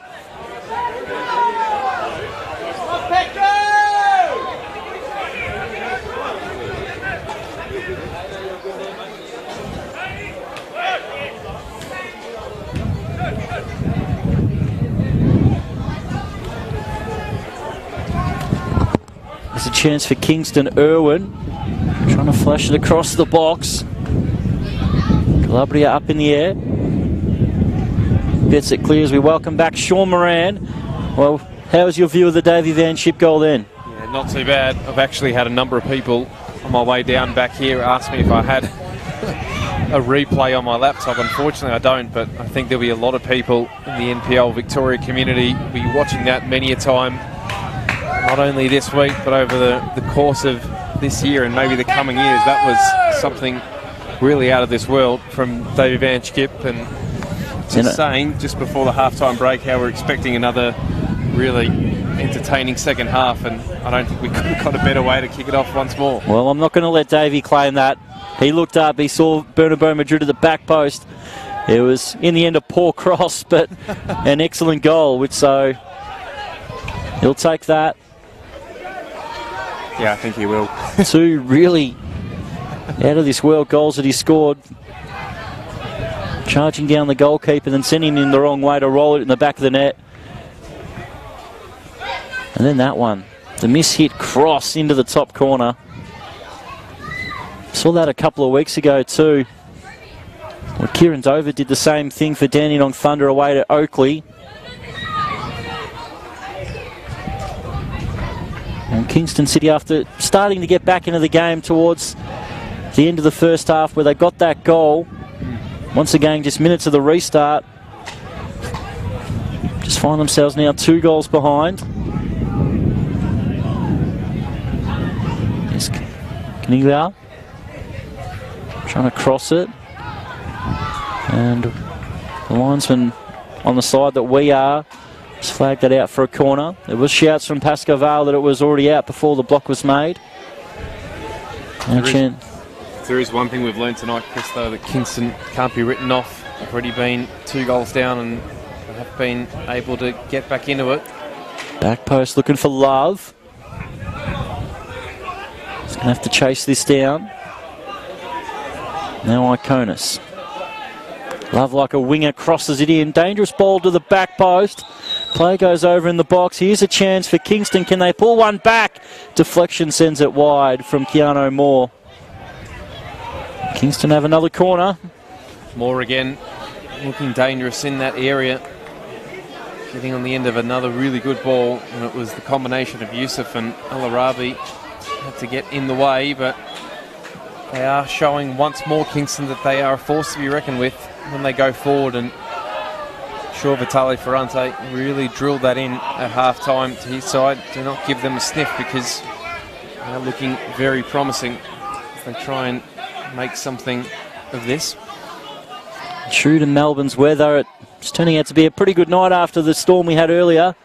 There's a chance for Kingston. Irwin trying to flash it across the box. Calabria up in the air. Gets it clear as we welcome back Sean Moran. Well, how was your view of the Davey Van Schip goal then? Yeah, not too bad. I've actually had a number of people on my way down back here ask me if I had a replay on my laptop. Unfortunately, I don't, but I think there'll be a lot of people in the NPL Victoria community will be watching that many a time, not only this week, but over the course of this year and maybe the coming years. That was something really out of this world from Davey Van Schip, and just saying just before the halftime break how we're expecting another really entertaining second half, and I don't think we could have got a better way to kick it off once more. Well, I'm not going to let Davey claim that. He looked up, he saw Bernabeu Madrid at the back post. It was in the end a poor cross, but an excellent goal, which so he'll take that. Yeah, I think he will. 2 really out of this world goals that he scored. Charging down the goalkeeper, then sending him the wrong way to roll it in the back of the net. And then that one, the miss-hit cross into the top corner. Saw that a couple of weeks ago too. Well, Kieran Dover did the same thing for Dandenong Thunder away to Oakley. And Kingston City, after starting to get back into the game towards the end of the first half where they got that goal, once again just minutes of the restart, just find themselves now 2 goals behind. Here's Caniglia trying to cross it, and the linesman on the side that we are Just flagged that out for a corner. There was shouts from Pascoe Vale that it was already out before the block was made. There is one thing we've learned tonight, Chris, though, that Kingston can't be written off. They've already been 2 goals down and have been able to get back into it. Back post looking for Love. He's going to have to chase this down. Now Iconis. Love like a winger crosses it in. Dangerous ball to the back post. Play goes over in the box. Here's a chance for Kingston. Can they pull one back? Deflection sends it wide from Keanu Moore. Kingston have another corner. Moore again looking dangerous in that area. Getting on the end of another really good ball. And it was the combination of Yusuf and Al-Arabi had to get in the way, but they are showing once more, Kingston, that they are a force to be reckoned with when they go forward. And sure, Vitale Ferrante really drilled that in at half-time to his side. Do not give them a sniff, because they're looking very promising if they try and make something of this. True to Melbourne's weather, it's turning out to be a pretty good night after the storm we had earlier.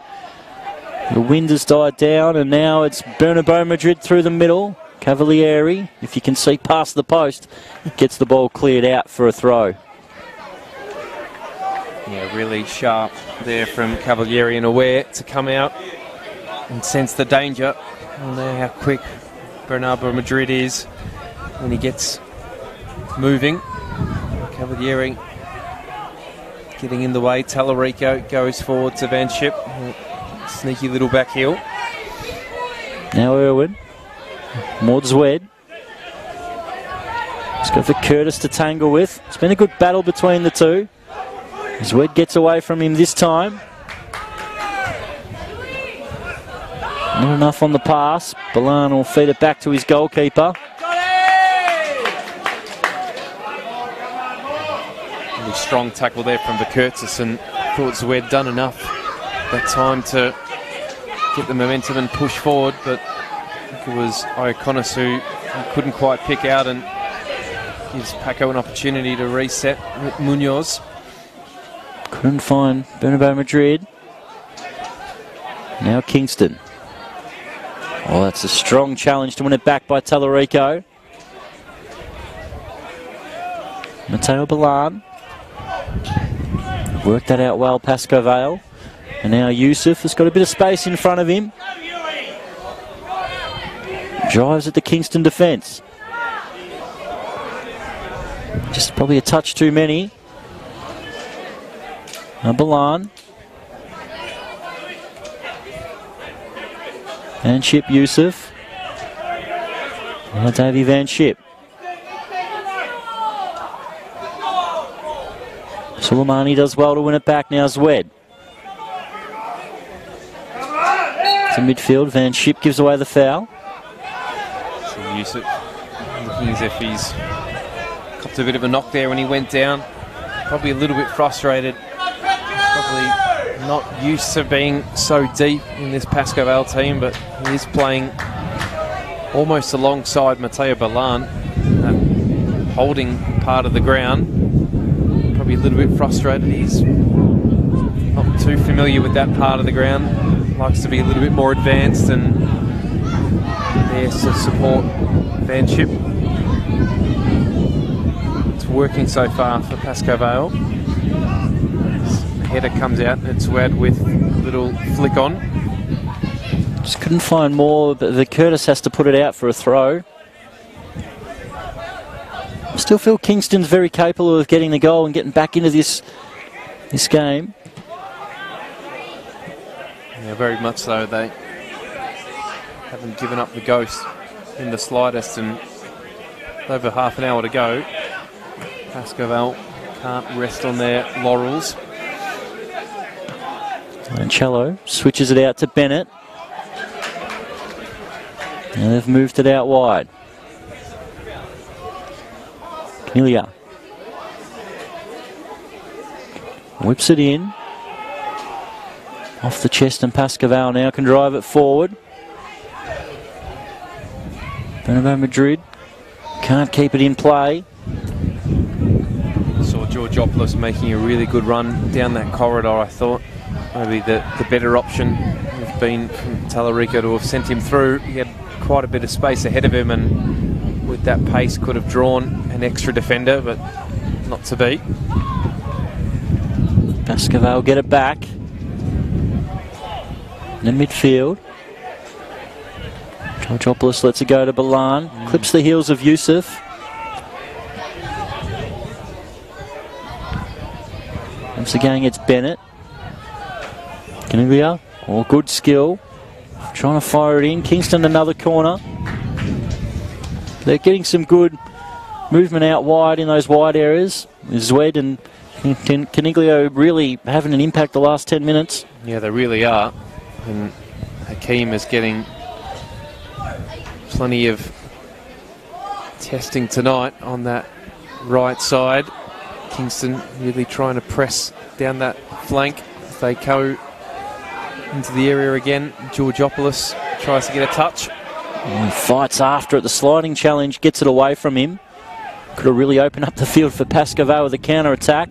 The wind has died down, and now it's Bernabeu Madrid through the middle. Cavalieri, if you can see past the post, gets the ball cleared out for a throw. Yeah, really sharp there from Cavalieri, and aware to come out and sense the danger. And know how quick Bernabeu Madrid is when he gets moving. Cavalieri getting in the way. Tallarico goes forward to Van Schip. Sneaky little back heel. Now Irwin. More Zwed. Let's go for Curtis to tangle with. It's been a good battle between the two. Zwed gets away from him this time. Not enough on the pass. Balan will feed it back to his goalkeeper. Really strong tackle there from Vikertis, and thought Zwed done enough that time to get the momentum and push forward, but I think it was Iconis who couldn't quite pick out, and gives Paco an opportunity to reset with Munoz. Couldn't find Bernabeu Madrid. Now Kingston. Oh, that's a strong challenge to win it back by Tallarico. Mateo Balan. Worked that out well, Pascoe Vale. And now Yusuf has got a bit of space in front of him. Drives at the Kingston defence. Just probably a touch too many. Now Balan. Van Schip Yusuf. Now Davy Van Schip. Soleimani does well to win it back. Now Zwed. To midfield. Van Schip gives away the foul. So Yusuf looking as if he's copped a bit of a knock there when he went down. Probably a little bit frustrated. Probably not used to being so deep in this Pascoe Vale team, but he is playing almost alongside Mateo Balan, that holding part of the ground. Probably a little bit frustrated. He's not too familiar with that part of the ground. Likes to be a little bit more advanced and there to support Van Schip. It's working so far for Pascoe Vale. Header comes out, it's Wad with a little flick on. Just couldn't find more, but the Curtis has to put it out for a throw. I still feel Kingston's very capable of getting the goal and getting back into this game. Yeah, very much so. They haven't given up the ghost in the slightest, and over half an hour to go. Pascoe Vale can't rest on their laurels. Lancello switches it out to Bennett. And they've moved it out wide. Canilia whips it in. Off the chest, and Pascoe Vale now can drive it forward. Bernabeu Madrid can't keep it in play. Saw Georgiopoulos making a really good run down that corridor, I thought. maybe the better option has been from Tallarico to have sent him through. He had quite a bit of space ahead of him, and with that pace could have drawn an extra defender, but not to be. Pascoe will get it back. In midfield. Georgopoulos lets it go to Balan. Clips the heels of Yusuf. Once again, it's Bennett. Caniglia. Oh, good skill. Trying to fire it in. Kingston another corner. They're getting some good movement out wide in those wide areas. Zwed and Caniglio really having an impact the last 10 minutes. Yeah, they really are. And Hakeem is getting plenty of testing tonight on that right side. Kingston really trying to press down that flank. They go into the area again. Georgopoulos tries to get a touch. And fights after it. The sliding challenge gets it away from him. Could have really opened up the field for Pascoe with a counter attack.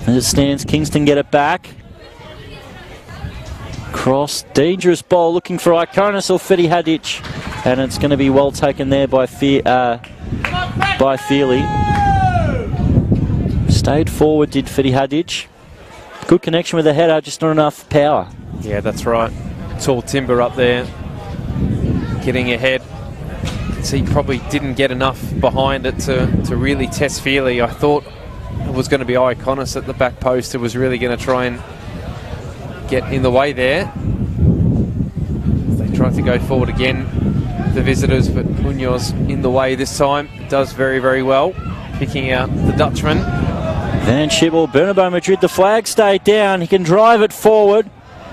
As it stands, Kingston get it back. Cross, dangerous ball, looking for Ikonis or Fedi Hadic, and it's going to be well taken there by Feely. Stayed forward, did Fedi Hadic. Good connection with the header, just not enough power. Yeah, that's right. Tall timber up there, getting ahead. So he probably didn't get enough behind it to really test Feely. I thought it was going to be Ikonis at the back post who was really going to try and get in the way there. They tried to go forward again, the visitors, but Munoz in the way this time. Does very, very well, picking out the Dutchman. Van Schibel, Bernabeu Madrid, the flag stayed down. He can drive it forward,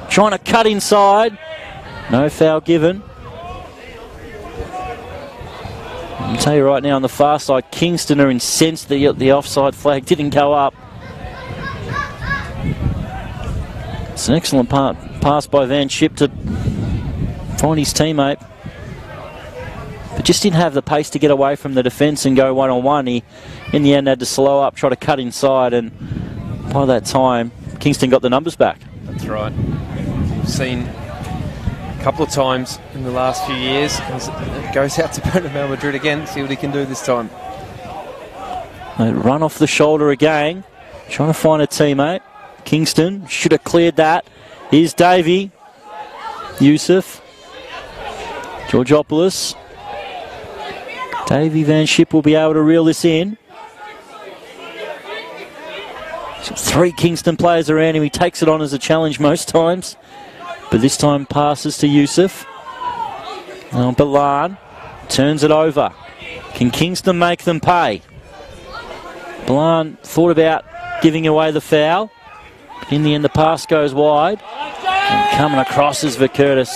trying to cut inside. No foul given. I'll tell you right now, on the far side, Kingston are incensed the offside flag didn't go up. It's an excellent pass by Van Schip to find his teammate. But just didn't have the pace to get away from the defence and go one-on-one. He, in the end, had to slow up, try to cut inside, and by that time, Kingston got the numbers back. That's right. We've seen a couple of times in the last few years. It goes out to Bernabeu Madrid again, see what he can do this time. They run off the shoulder again, trying to find a teammate. Kingston should have cleared that. Here's Davey. Yusuf. Georgopoulos. Davey Van Schip will be able to reel this in. So 3 Kingston players around him. He takes it on as a challenge most times. But this time passes to Yusuf. Now Balan turns it over. Can Kingston make them pay? Balan thought about giving away the foul. In the end, the pass goes wide. And coming across is Vikertis.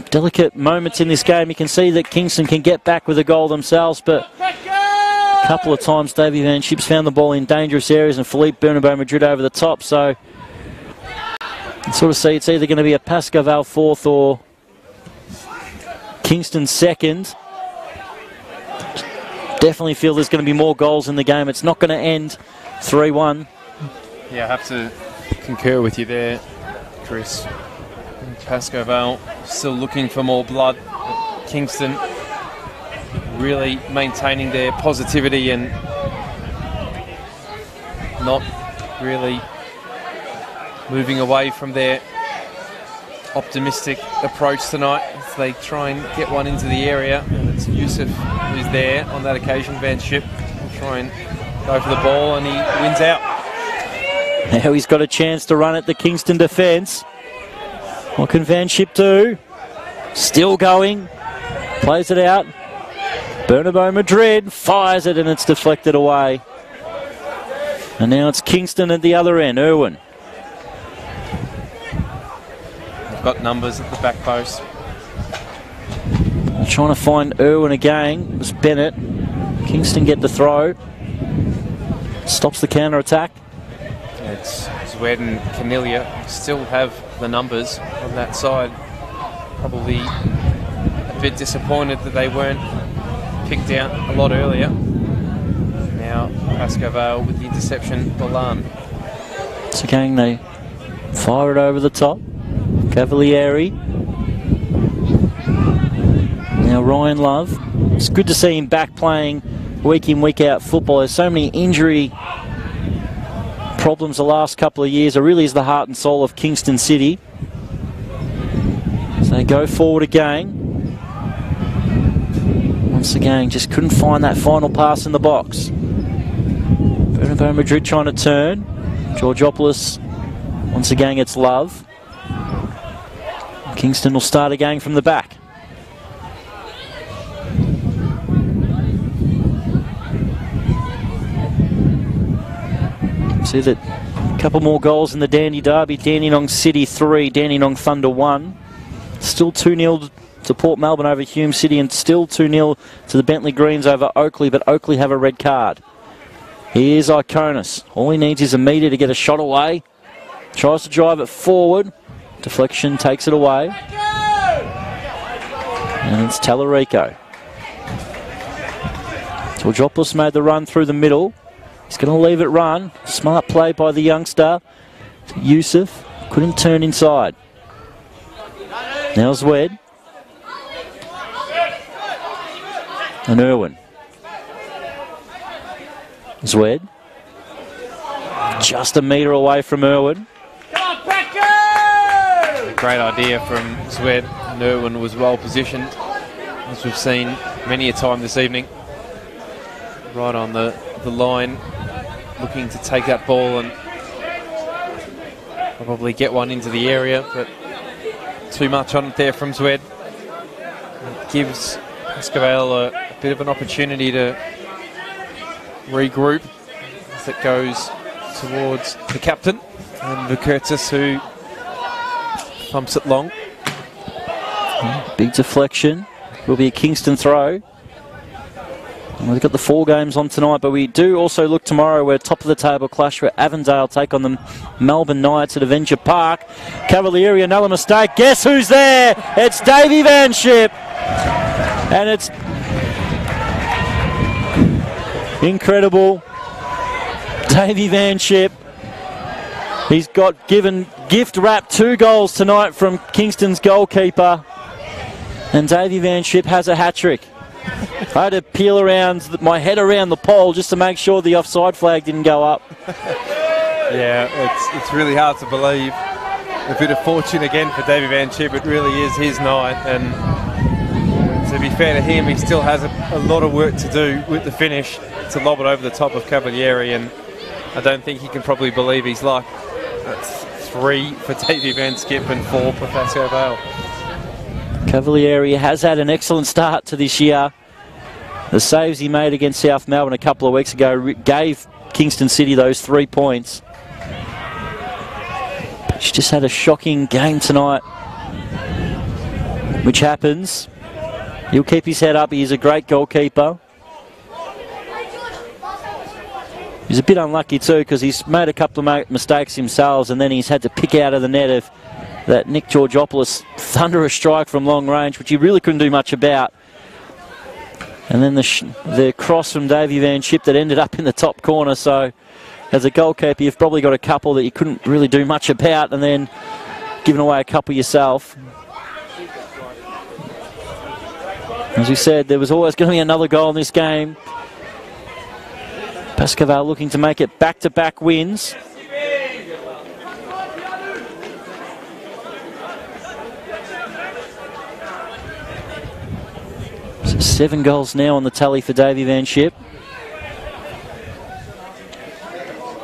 Delicate moments in this game. You can see that Kingston can get back with a goal themselves, but a couple of times Davey Van Schip's found the ball in dangerous areas and Philippe Bernabeu Madrid over the top. So you can sort of see it's either going to be a Pascoe 4th or Kingston 2nd. Definitely feel there's going to be more goals in the game. It's not going to end 3-1. Yeah, I have to concur with you there, Chris. Pascoe Vale still looking for more blood. Kingston really maintaining their positivity and not really moving away from their optimistic approach tonight as they try and get one into the area. And it's Yusuf who's there on that occasion. Van Schip will try and go for the ball and he wins out. Now he's got a chance to run at the Kingston defence. What can Van Schip do? Still going. Plays it out. Bernabeu Madrid fires it and it's deflected away. And now it's Kingston at the other end. Irwin. They've got numbers at the back post. Trying to find Irwin again. It was Bennett. Kingston get the throw. Stops the counter attack. It's Zwed and Canilia still have the numbers on that side. Probably a bit disappointed that they weren't picked out a lot earlier. Now Now Pascoe Vale with the interception, Bolan. Once again, they fire it over the top. Cavalieri. Now Ryan Love. It's good to see him back playing week in, week out football. There's so many injury problems the last couple of years. It really is the heart and soul of Kingston City. So they go forward again. Once again, just couldn't find that final pass in the box. Bernabeu Madrid trying to turn. Georgopoulos once again gets Love. Kingston will start again from the back. See that a couple more goals in the Dandy Derby. Dandenong City 3, Dandenong Thunder 1. Still 2-0 to Port Melbourne over Hume City, and still 2-0 to the Bentley Greens over Oakley, but Oakley have a red card. Here's Iconis. All he needs is a metre to get a shot away. Tries to drive it forward. Deflection takes it away. And it's Tallarico. Georgopoulos made the run through the middle. He's going to leave it run. Smart play by the youngster. Yusuf couldn't turn inside. Now Zwed. And Irwin. Zwed. Just a metre away from Irwin. Great idea from Zwed. And Irwin was well positioned, as we've seen many a time this evening. Right on the line, looking to take that ball and probably get one into the area, but too much on it there from Zwed. It gives Pascoe Vale a bit of an opportunity to regroup as it goes towards the captain and Vukurtis, who thumps it long. Big deflection. Will be a Kingston throw. And we've got the 4 games on tonight, but we do also look tomorrow. We're top of the table clash where Avondale take on the Melbourne Knights at Avenger Park. Cavalieri, another mistake. Guess who's there? It's Davey Van Schip. And it's incredible. Davey Van Schip. He's got gift wrapped 2 goals tonight from Kingston's goalkeeper. And Davey Van Schip has a hat-trick. I had to peel my head around the pole just to make sure the offside flag didn't go up. Yeah, it's really hard to believe. A bit of fortune again for Davey Van Schip. It really is his night, and to be fair to him, he still has a lot of work to do with the finish to lob it over the top of Cavalieri, and I don't think he can probably believe his luck. That's 3 for Davey Van Schip and 4 for Pascoe Vale. Cavalieri has had an excellent start to this year. The saves he made against South Melbourne a couple of weeks ago gave Kingston City those 3 points. He's just had a shocking game tonight, which happens. He'll keep his head up. He's a great goalkeeper. He's a bit unlucky too, because he's made a couple of mistakes himself, and then he's had to pick out of the net of that Nick Georgopoulos thunderous strike from long range, which he really couldn't do much about. And then the cross from Davey Van Schip that ended up in the top corner. So as a goalkeeper, you've probably got a couple that you couldn't really do much about, and then giving away a couple yourself. As we said, there was always going to be another goal in this game. Pascoe Vale looking to make it back-to-back wins. So 7 goals now on the tally for Davey Van Schip.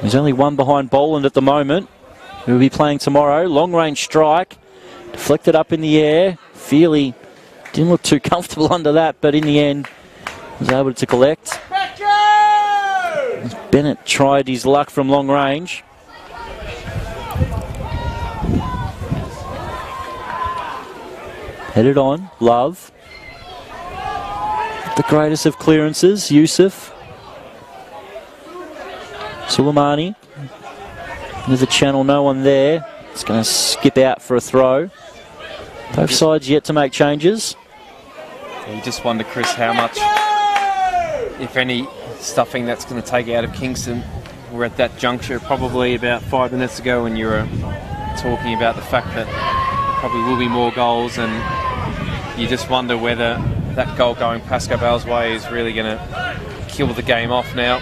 There's only 1 behind Boland at the moment, who will be playing tomorrow. Long-range strike, deflected up in the air. Feely didn't look too comfortable under that, but in the end was able to collect. Bennett tried his luck from long range. Headed on, Love. The greatest of clearances, Yusuf. Suleimani. There's a channel, no one there. It's going to skip out for a throw. Both sides yet to make changes. You just wonder, Chris, how much, if any, stuffing that's going to take out of Kingston. We're at that juncture probably about 5 minutes ago when you were talking about the fact that there probably will be more goals, and you just wonder whether that goal going Pascoe Vale's way is really going to kill the game off now.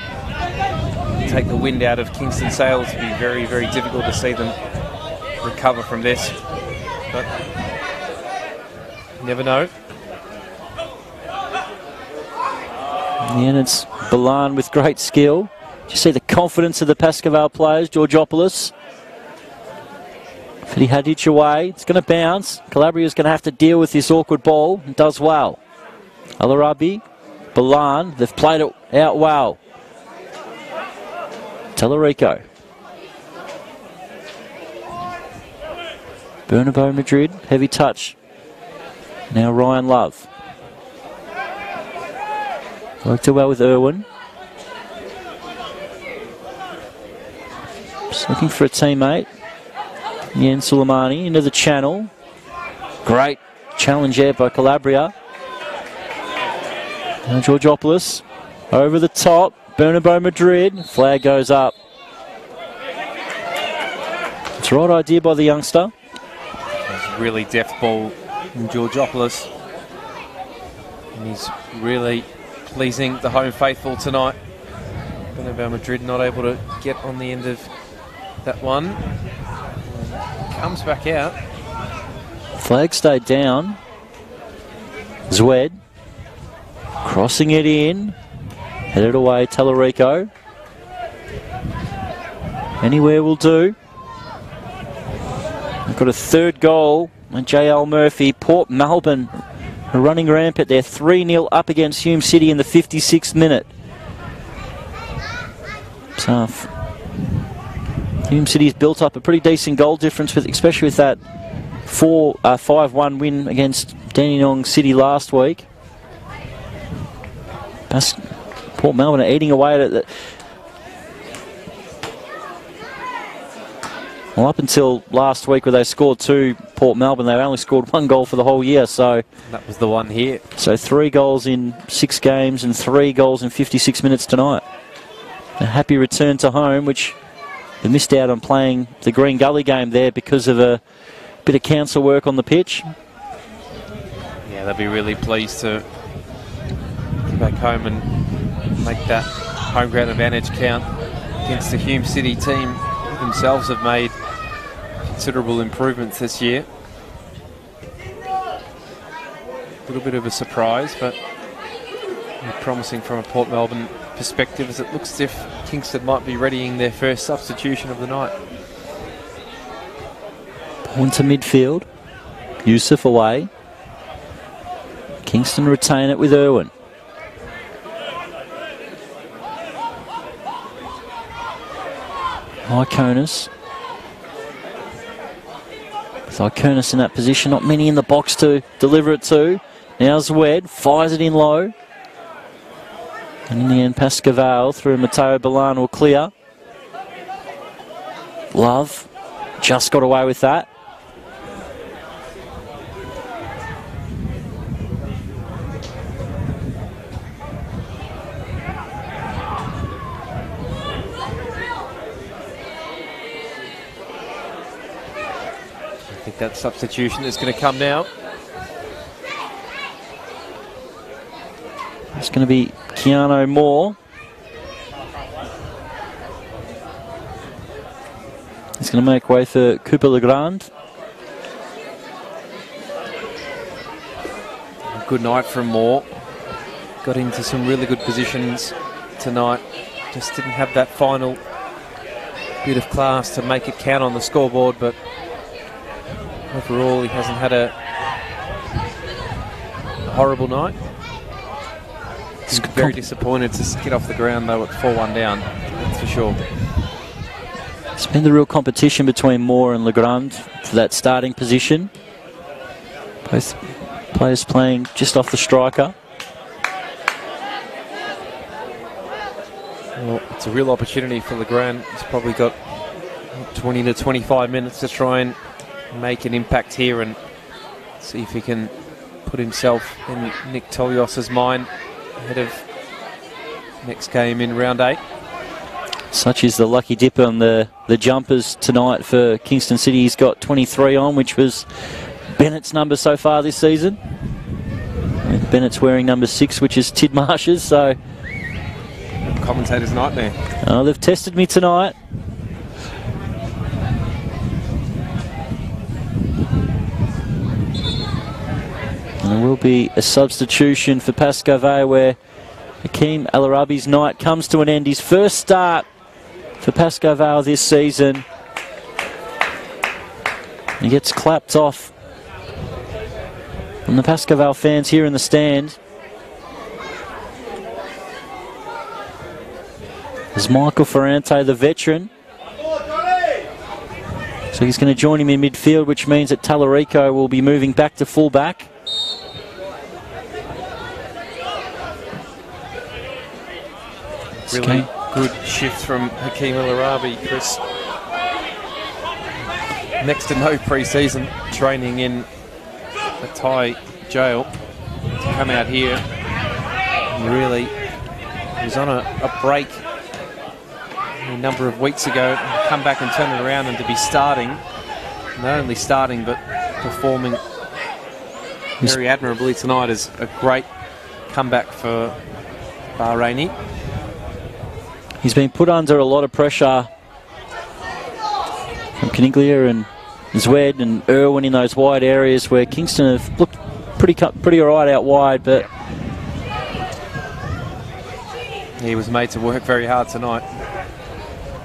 Take the wind out of Kingston's sails. It'll be very, very difficult to see them recover from this. But you never know. In the end, it's Balan with great skill. You see the confidence of the Pascoe Vale players. Georgopoulos. Fidi Hadic away. It's going to bounce. Calabria's going to have to deal with this awkward ball and does well. Al-Arabi, Balan, they've played it out well. Tellerico. Bernabeu Madrid, heavy touch. Now Ryan Love. Worked it well with Irwin. Just looking for a teammate. Yen Suleimani into the channel. Great challenge there by Calabria. Now Georgopoulos over the top. Bernabeu Madrid. Flag goes up. It's the right idea by the youngster. It's a really deft ball from Georgopoulos. And he's really pleasing the home faithful tonight. Bernabeu Madrid not able to get on the end of that one. Comes back out. Flag stayed down. Zwed crossing it in. Headed away, Tellerico. Anywhere will do. We've got a third goal. And J.L. Murphy, Port Melbourne are running rampant. They're 3-0 up against Hume City in the 56th minute. Tough. Hume City's built up a pretty decent goal difference, especially with that 5-1 win against Dandenong City last week. Port Melbourne are eating away at it. Well, up until last week where they scored 2, Port Melbourne, they only scored 1 goal for the whole year. So that was the one here. So 3 goals in 6 games and 3 goals in 56 minutes tonight. A happy return to home, which they missed out on playing the Green Gully game there because of a bit of council work on the pitch. Yeah, they'll be really pleased to get back home and make that home ground advantage count against the Hume City team. Themselves have made considerable improvements this year. A little bit of a surprise, but promising from a Port Melbourne perspective, as it looks as if Kingston might be readying their first substitution of the night. Ball into midfield. Yusuf away. Kingston retain it with Irwin. Iconis. With Iconis in that position, not many in the box to deliver it to. Now Zwed fires it in low. And in the end, Pascoe Vale through Matteo Balan will clear. Love just got away with that. I think that substitution is going to come now. It's going to be Keanu Moore. He's going to make way for Cooper Legrand. Good night from Moore. Got into some really good positions tonight. Just didn't have that final bit of class to make it count on the scoreboard, but overall he hasn't had a horrible night. He's very disappointed to get off the ground though at 4-1 down, that's for sure. It's been the real competition between Moore and Legrand for that starting position. Both players playing just off the striker. Well, it's a real opportunity for Legrand. He's probably got 20 to 25 minutes to try and make an impact here and see if he can put himself in Nick Tolios's mind ahead of next game in round 8. Such is the lucky dip on the jumpers tonight for Kingston City. He's got 23 on, which was Bennett's number so far this season. And Bennett's wearing number 6, which is Tidmarsh's, so... Commentator's nightmare. Oh, they've tested me tonight. And there will be a substitution for Pascoe Vale, where Hakeem El Arabi's night comes to an end. His first start for Pascoe Vale this season. He gets clapped off from the Pascoe Vale fans here in the stand. There's Michael Ferrante, the veteran. So he's going to join him in midfield, which means that Tallarico will be moving back to fullback. Really good shift from Hakeem El Arabi, Chris. Next to no pre-season training in the Thai jail to come out here. And really, he was on a break a number of weeks ago, come back and turn it around, and to be starting, not only starting but performing very admirably tonight is a great comeback for Bahraini. He's been put under a lot of pressure from Caniglia and Zwed and Irwin in those wide areas where Kingston have looked pretty all right out wide, but he was made to work very hard tonight,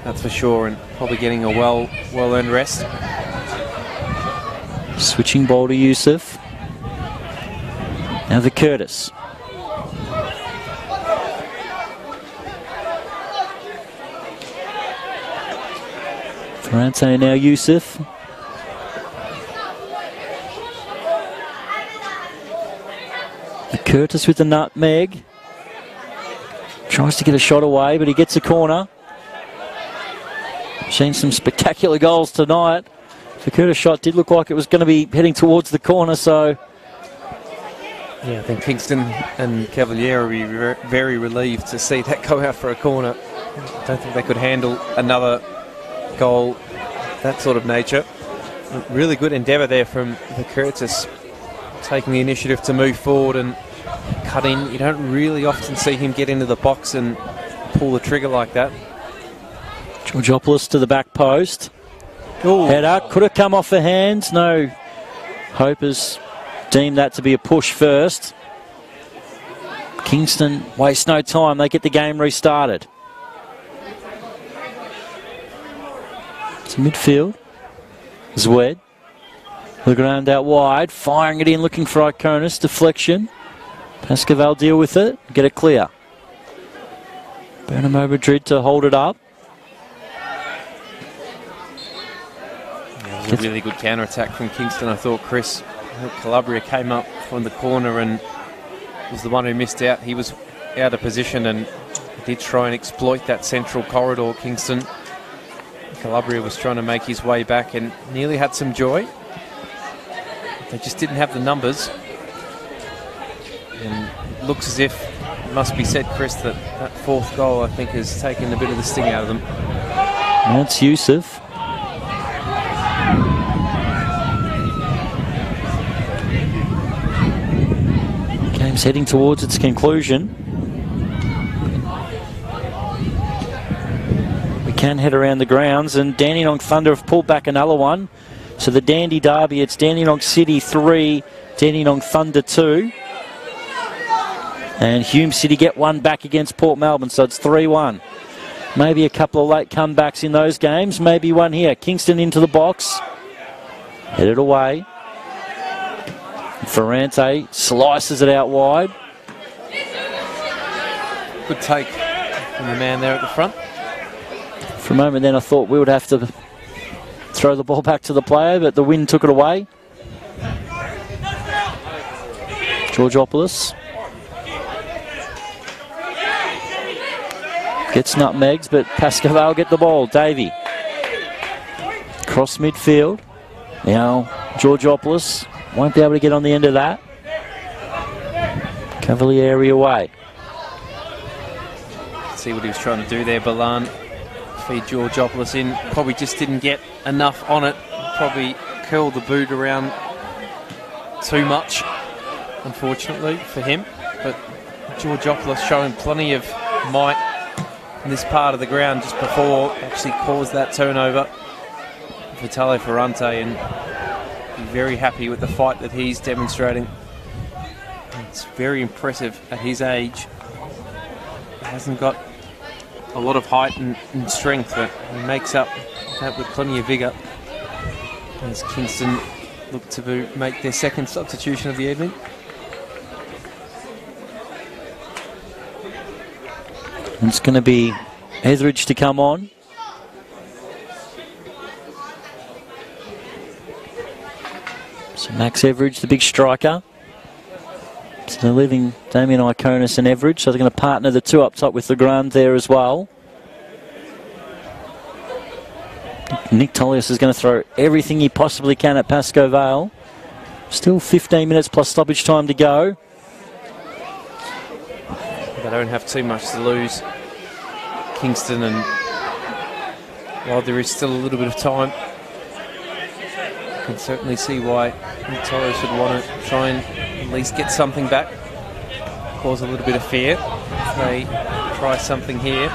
that's for sure, and probably getting a well-earned rest. Switching ball to Youssef. Now the Curtis. Ferrante, now Youssef. The Curtis with the nutmeg. Tries to get a shot away, but he gets a corner. Seen some spectacular goals tonight. The Curtis shot did look like it was going to be heading towards the corner, so... Yeah, I think Kingston and Cavaliere will be very relieved to see that go out for a corner. I don't think they could handle another goal that sort of nature. Really good endeavour there from the Curtis, taking the initiative to move forward and cut in. You don't really often see him get into the box and pull the trigger like that. Georgopoulos to the back post. Ooh. Header could have come off the hands. No, Hopers deemed that to be a push first. Kingston waste no time. They get the game restarted. It's midfield. Zwed. The ground out wide. Firing it in, looking for Iconis. Deflection. Pascoe Vale deal with it. Get it clear. Bernamo Madrid to hold it up. It was a really good counter-attack from Kingston, I thought, Chris. I think Calabria came up from the corner and was the one who missed out. He was out of position and did try and exploit that central corridor, Kingston. Calabria was trying to make his way back and nearly had some joy. They just didn't have the numbers. And it looks as if, it must be said, Chris, that that fourth goal, I think, has taken a bit of the sting out of them. That's Youssef. Game's heading towards its conclusion. We can head around the grounds, and Dandenong Thunder have pulled back another one. So the Dandy Derby, it's Dandenong City 3, Dandenong Thunder 2. And Hume City get one back against Port Melbourne, so it's 3-1. Maybe a couple of late comebacks in those games, maybe one here. Kingston into the box, headed away. Ferrante slices it out wide. Good take from the man there at the front. For a moment then I thought we would have to throw the ball back to the player, but the wind took it away. Georgopoulos gets nutmegs, but Pascoe Vale get the ball. Davey. Cross midfield. Now Georgopoulos won't be able to get on the end of that. Cavalieri away. See what he was trying to do there, Balan. Feed Georgopoulos in. Probably just didn't get enough on it. Probably curled the boot around too much, unfortunately, for him. But Georgopoulos showing plenty of might in this part of the ground just before actually caused that turnover. Vale Ferrante, and very happy with the fight that he's demonstrating. It's very impressive at his age. He hasn't got a lot of height and strength, but he makes up that with plenty of vigour. As Kingston look to make their second substitution of the evening. It's going to be Etheridge to come on. So Max Etheridge, the big striker. So they're leaving Damien Iconis and Etheridge, so they're going to partner the two up top with the Grand there as well. Nick Tolius is going to throw everything he possibly can at Pascoe Vale. Still 15 minutes plus stoppage time to go. They don't have too much to lose, Kingston, and while there is still a little bit of time, I can certainly see why Nick Tolius would want to try and at least get something back, cause a little bit of fear if they try something here.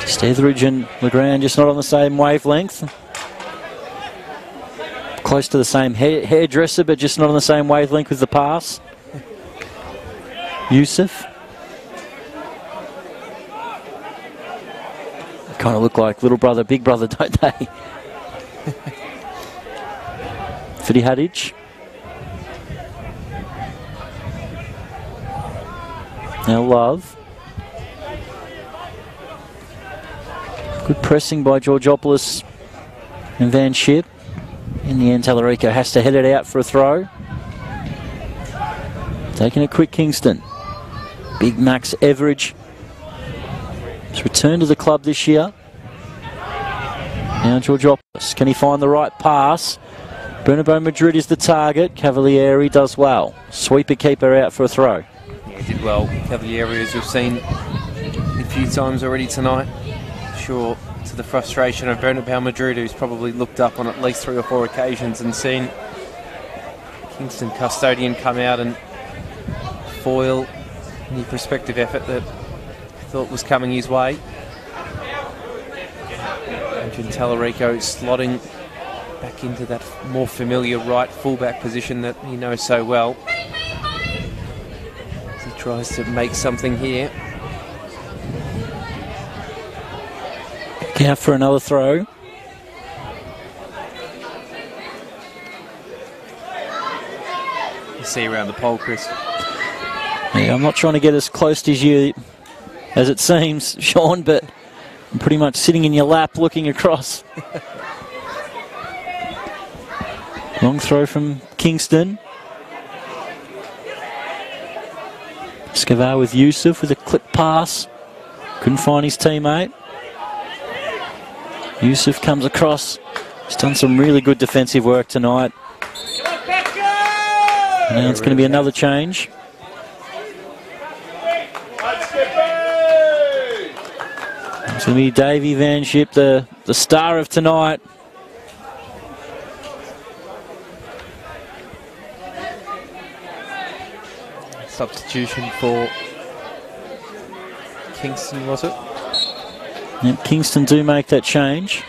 Just Etheridge and Legrand just not on the same wavelength. Close to the same hairdresser, but just not on the same wavelength with the pass. Yusuf. Kind of look like little brother, big brother, don't they? Fidi Hadij. Now Love. Good pressing by Georgopoulos and Van Schip. In the end, Tallarico has to head it out for a throw. Taking it quick, Kingston. Big Max Etheridge. He's returned to the club this year. Now Georgopoulos. Can he find the right pass? Bernabeu Madrid is the target. Cavalieri does well. Sweeper keeper out for a throw. Yeah, he did well. Cavalieri, as we've seen a few times already tonight. Sure, to the frustration of Bernabeu Madrid, who's probably looked up on at least 3 or 4 occasions and seen Kingston custodian come out and foil any prospective effort that he thought was coming his way. Adrian Tallarico slotting back into that more familiar right fullback position that he knows so well. As he tries to make something here. Out for another throw. You see around the pole, Chris. Yeah, I'm not trying to get as close to you as it seems, Sean, but I'm pretty much sitting in your lap looking across. Long throw from Kingston. Scavar with Yusuf with a clip pass. Couldn't find his teammate. Yusuf comes across. He's done some really good defensive work tonight. And now it's going to be another change. It's going to be Davey Van Schip, the star of tonight. Substitution for Kingston, was it? Yep, Kingston do make that change.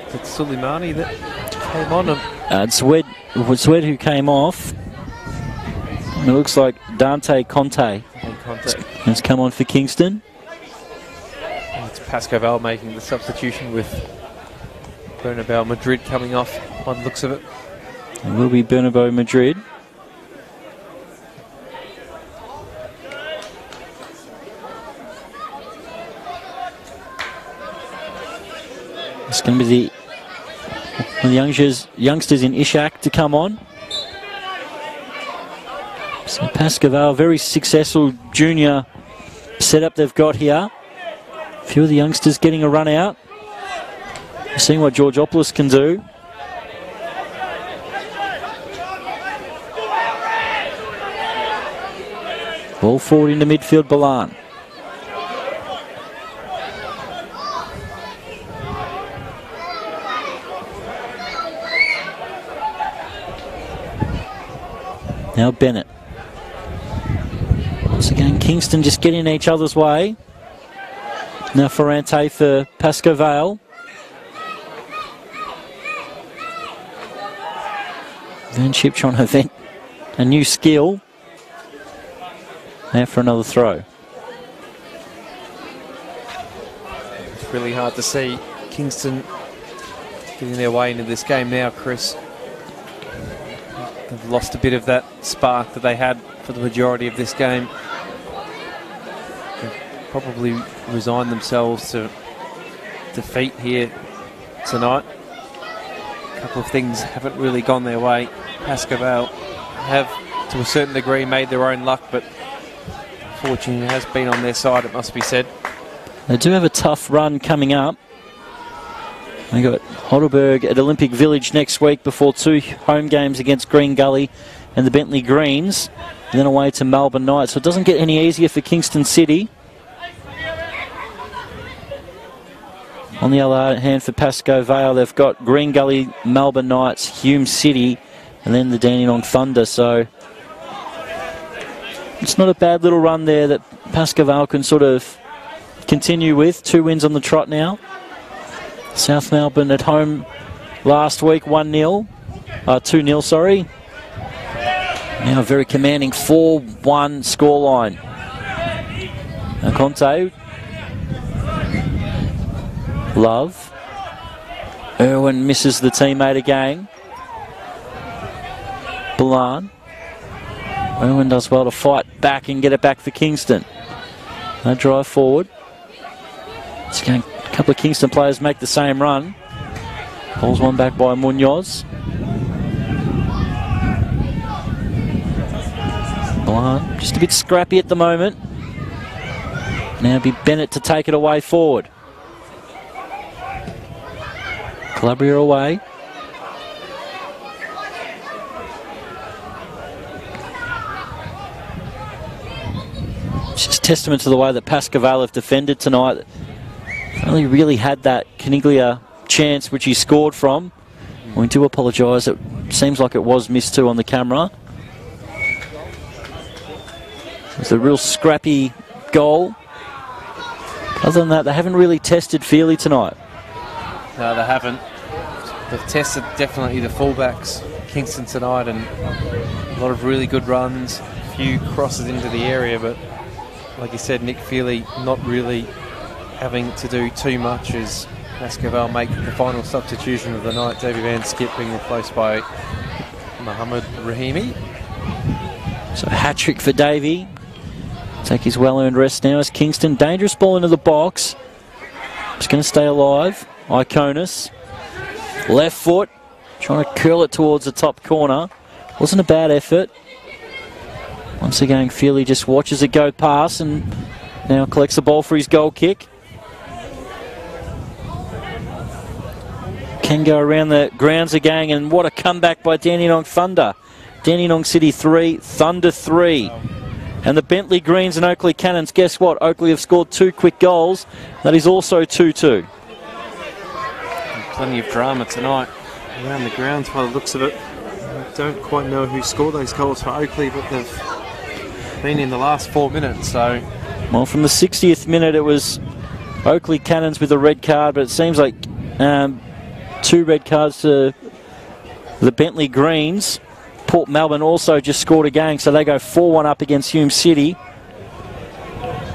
It's Suleimani that came on him. It's Swed who came off. And it looks like Dante Conte has come on for Kingston. And it's Pascoe Vale making the substitution with Bernabeu Madrid coming off by the looks of it. It will be Bernabeu Madrid. It's going to be the youngsters in Ishak to come on. So Pascoe Vale, very successful junior setup they've got here. A few of the youngsters getting a run out. Seeing what Georgopoulos can do. Ball forward into midfield, Balan. Now Bennett. Once again, Kingston just getting in each other's way. Now Ferrante for Pascoe Vale. Van Chip trying to vent a new skill. Now for another throw. It's really hard to see Kingston getting their way into this game now, Chris. They've lost a bit of that spark that they had for the majority of this game. They've probably resigned themselves to defeat here tonight. A couple of things haven't really gone their way. Pascoe Vale have, to a certain degree, made their own luck, but fortune has been on their side, it must be said. They do have a tough run coming up. They got Heidelberg at Olympic Village next week before 2 home games against Green Gully and the Bentley Greens, and then away to Melbourne Knights. So it doesn't get any easier for Kingston City. On the other hand, for Pascoe Vale, they've got Green Gully, Melbourne Knights, Hume City, and then the Dandenong Thunder. So it's not a bad little run there that Pascoe Vale can sort of continue with. 2 wins on the trot now. South Melbourne at home last week, 1-0. 2-0, sorry. Now a very commanding 4-1 scoreline. Now Conte. Love. Irwin misses the teammate again. Balan. Irwin does well to fight back and get it back for Kingston. No drive forward. It's going. A couple of Kingston players make the same run. Ball's won back by Munoz. Balan just a bit scrappy at the moment. Now be Bennett to take it away forward. Calabria away. It's just testament to the way that Pascoe Vale have defended tonight. Only really had that Caniglia chance which he scored from. We do apologise, it seems like it was missed too on the camera. It's a real scrappy goal. Other than that, they haven't really tested Feely tonight. No, they haven't. They've tested definitely the fullbacks, Kingston tonight, and a lot of really good runs, a few crosses into the area, but like you said, Nick Feely not really having to do too much as Pascoe Vale make the final substitution of the night. Davey Van Skip being replaced by Mohammed Rahimi. So hat-trick for Davey. Take his well-earned rest now as Kingston. Dangerous ball into the box. It's going to stay alive. Iconis. Left foot. Trying to curl it towards the top corner. Wasn't a bad effort. Once again, Feely just watches it go past and now collects the ball for his goal kick. Can go around the grounds again, and what a comeback by Dandenong Thunder. Dandenong City 3, Thunder 3. And the Bentley Greens and Oakley Cannons, guess what? Oakley have scored 2 quick goals. That is also 2-2. Plenty of drama tonight around the grounds by the looks of it. I don't quite know who scored those goals for Oakley, but they've been in the last 4 minutes, so... Well, from the 60th minute it was Oakley Cannons with a red card, but it seems like 2 red cards to the Bentley Greens. Port Melbourne also just scored again, so they go 4-1 up against Hume City.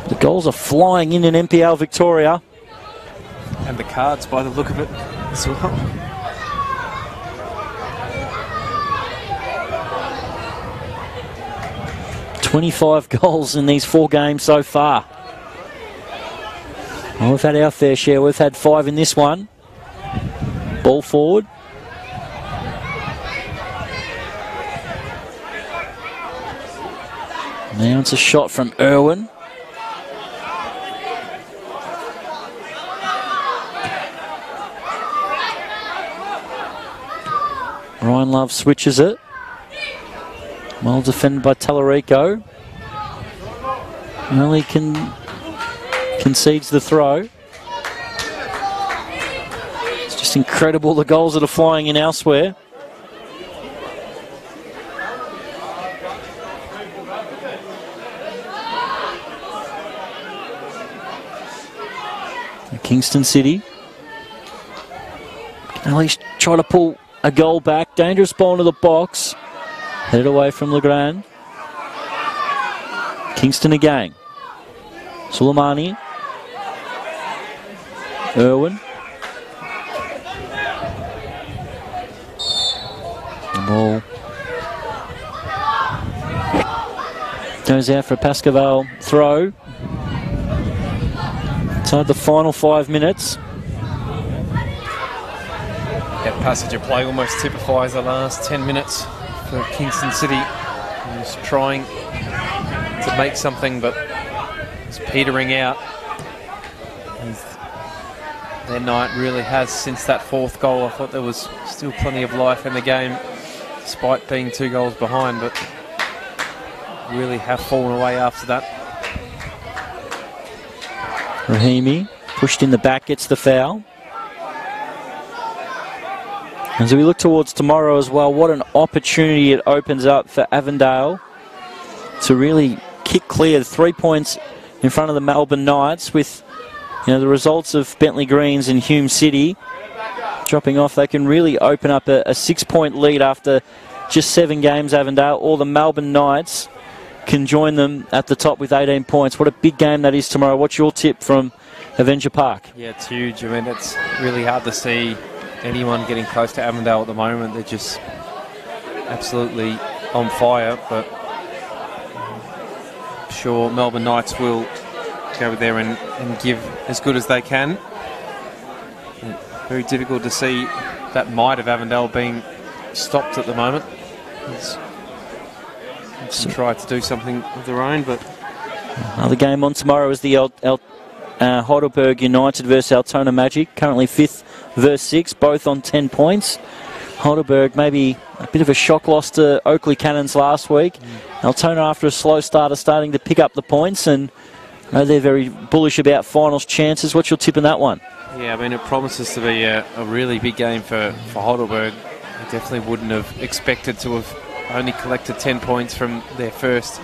The goals are flying in NPL Victoria. And the cards by the look of it as well. $25 goals in these 4 games so far. Well, we've had our fair share. We've had 5 in this one. Ball forward. Now it's a shot from Irwin. Ryan Love switches it. Well defended by Tallarico. Only concedes the throw. It's just incredible the goals that are flying in elsewhere. Kingston City can at least try to pull a goal back. Dangerous ball into the box. Headed away from Legrand. Kingston again. Soleimani. Irwin. The ball goes out for a Pascoe throw. Inside the final 5 minutes. That passage of play almost typifies the last 10 minutes for Kingston City. He's trying to make something, but it's petering out. Their night really has, since that 4th goal. I thought there was still plenty of life in the game, despite being 2 goals behind, but really have fallen away after that. Rahimi pushed in the back, gets the foul. As we look towards tomorrow as well, what an opportunity it opens up for Avondale to really kick clear 3 points in front of the Melbourne Knights, with the results of Bentley Greens and Hume City dropping off. They can really open up a 6-point lead after just 7 games, Avondale, or the Melbourne Knights can join them at the top with 18 points. What a big game that is tomorrow. What's your tip from Avenger Park? Yeah, it's huge. I mean, it's really hard to see anyone getting close to Avondale at the moment. They're just absolutely on fire, but I'm sure Melbourne Knights will go there and give as good as they can. Very difficult to see that might of Avondale being stopped at the moment. Try to do something of their own, but another game on tomorrow is the Heidelberg United versus Altona Magic, currently 5th versus 6th, both on 10 points. Heidelberg maybe a bit of a shock loss to Oakley Cannons last week. Altona, after a slow start, are starting to pick up the points, and they're very bullish about finals chances. What's your tip in that one? Yeah, I mean, it promises to be a really big game for Heidelberg. I definitely wouldn't have expected to have only collected 10 points from their first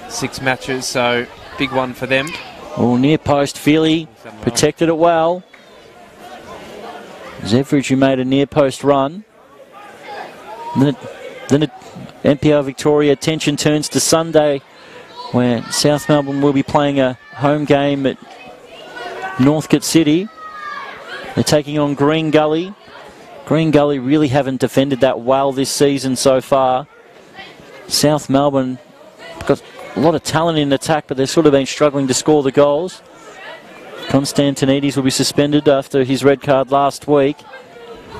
6 matches, so big one for them. Oh, near post, Feely protected it well. Zeveridge, who made a near post run. Then NPL Victoria attention turns to Sunday, where South Melbourne will be playing a home game at Northcote City. They're taking on Green Gully. Green Gully really haven't defended that well this season so far. South Melbourne got a lot of talent in attack, but they've sort of been struggling to score the goals. Constantinides will be suspended after his red card last week.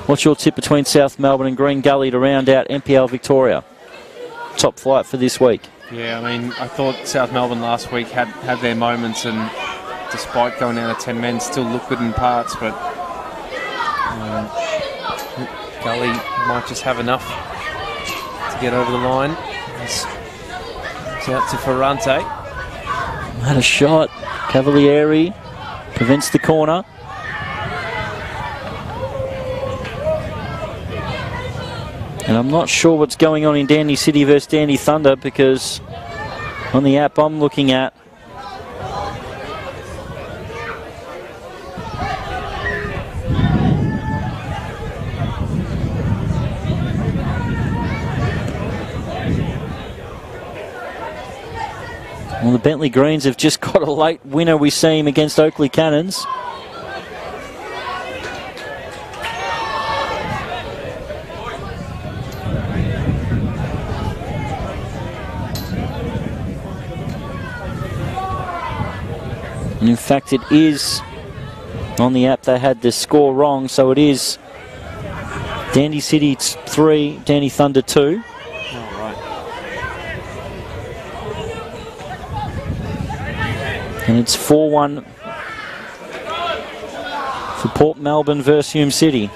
What's your tip between South Melbourne and Green Gully to round out NPL Victoria? Top flight for this week. Yeah, I mean, I thought South Melbourne last week had their moments, and despite going down to 10 men, still look good in parts, but Gully might just have enough to get over the line. It's out to Ferrante. Had a shot. Cavalieri prevents the corner. And I'm not sure what's going on in Dandy City versus Dandy Thunder, because on the app I'm looking at, well, the Bentley Greens have just got a late winner, we see him, against Oakley Cannons. And in fact, it is, on the app they had the score wrong, so it is Dandy City 3, Dandy Thunder 2. And it's 4-1 for Port Melbourne versus Hume City.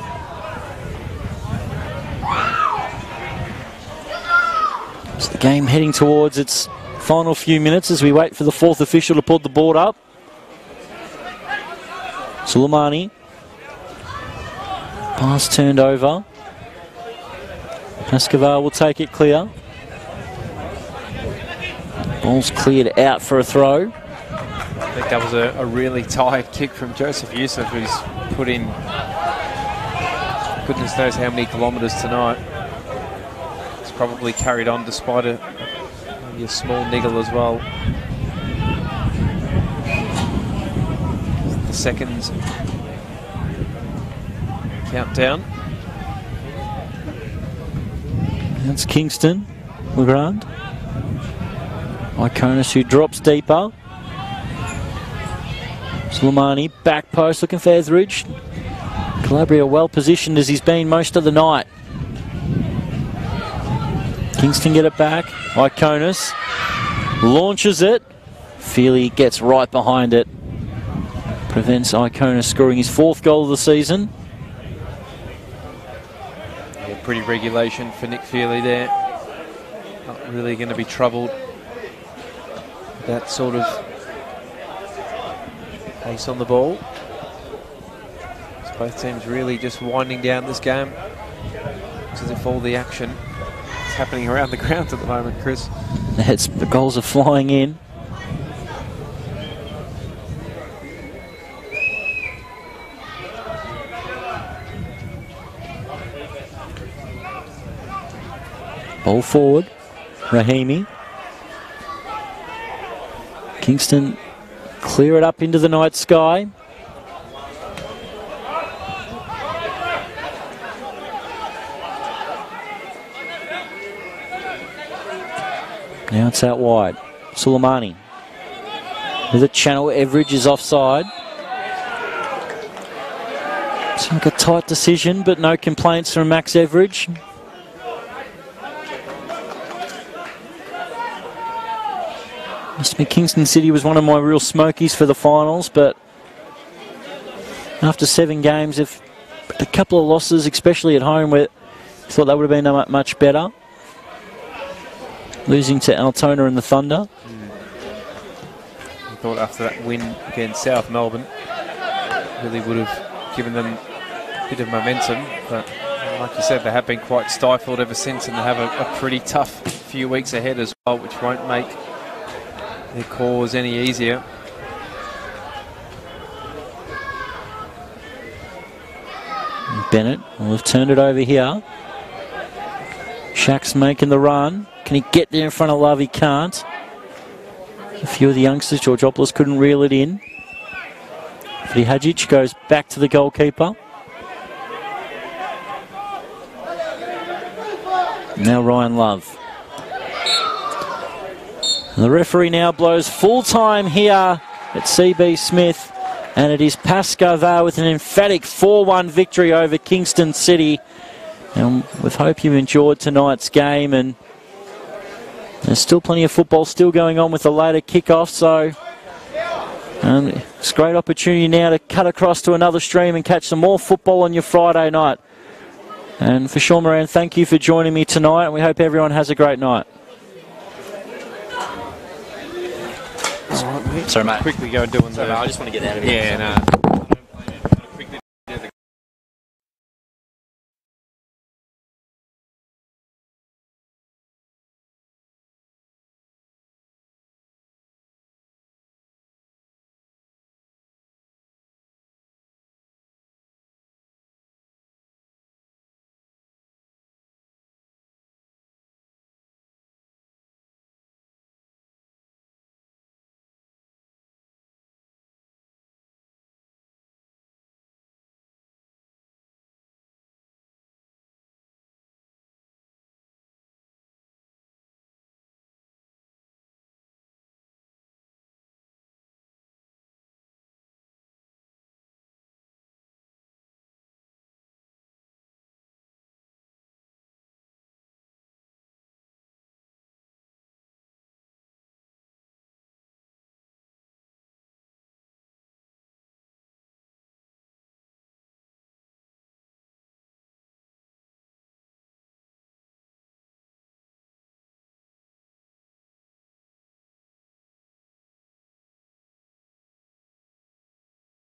It's the game heading towards its Final few minutes as we wait for the fourth official to put the board up. Suleimani. Pass turned over. Pascoe will take it clear. Ball's cleared out for a throw. I think that was a really tired kick from Joseph Youssef, who's put in goodness knows how many kilometres tonight. It's probably carried on despite maybe a small niggle as well. The seconds countdown. That's Kingston. Legrand. Iconis who drops deeper. Suleimani, back post looking for Etheridge. Calabria well positioned as he's been most of the night. Kingston get it back. Iconis launches it. Feely gets right behind it. Prevents Iconis scoring his fourth goal of the season. Yeah, pretty regulation for Nick Feely there. Not really going to be troubled. That sort of pace on the ball. So both teams really just winding down this game. It's as if all the action is happening around the ground at the moment, Chris. The goals are flying in. Ball forward. Rahimi. Kingston clear it up into the night sky. Now it's out wide. Suleimani. With a channel, Everidge is offside. It's like a tight decision, but no complaints from Max Everidge. Must admit, Kingston City was one of my real smokies for the finals, but after 7 games, if a couple of losses, especially at home, where I thought that would have been much better. Losing to Altona and the Thunder. I thought after that win against South Melbourne, really would have given them a bit of momentum, but like you said, they have been quite stifled ever since, and they have a pretty tough few weeks ahead as well, which won't make their cause any easier. Bennett will have turned it over here. Shaq's making the run. Can he get there in front of Love? He can't. A few of the youngsters, Georgopoulos, couldn't reel it in. Hadzic goes back to the goalkeeper. Now Ryan Love. And the referee now blows full time here at CB Smith, and it is Pascoe with an emphatic 4-1 victory over Kingston City. And we hope you've enjoyed tonight's game, and there's still plenty of football still going on with the later kickoff, so it's a great opportunity now to cut across to another stream and catch some more football on your Friday night. And for Sean Moran, thank you for joining me tonight, and we hope everyone has a great night. Sorry, mate. Quickly go and do one. Sorry, mate, I just want to get out of here. Yeah, no.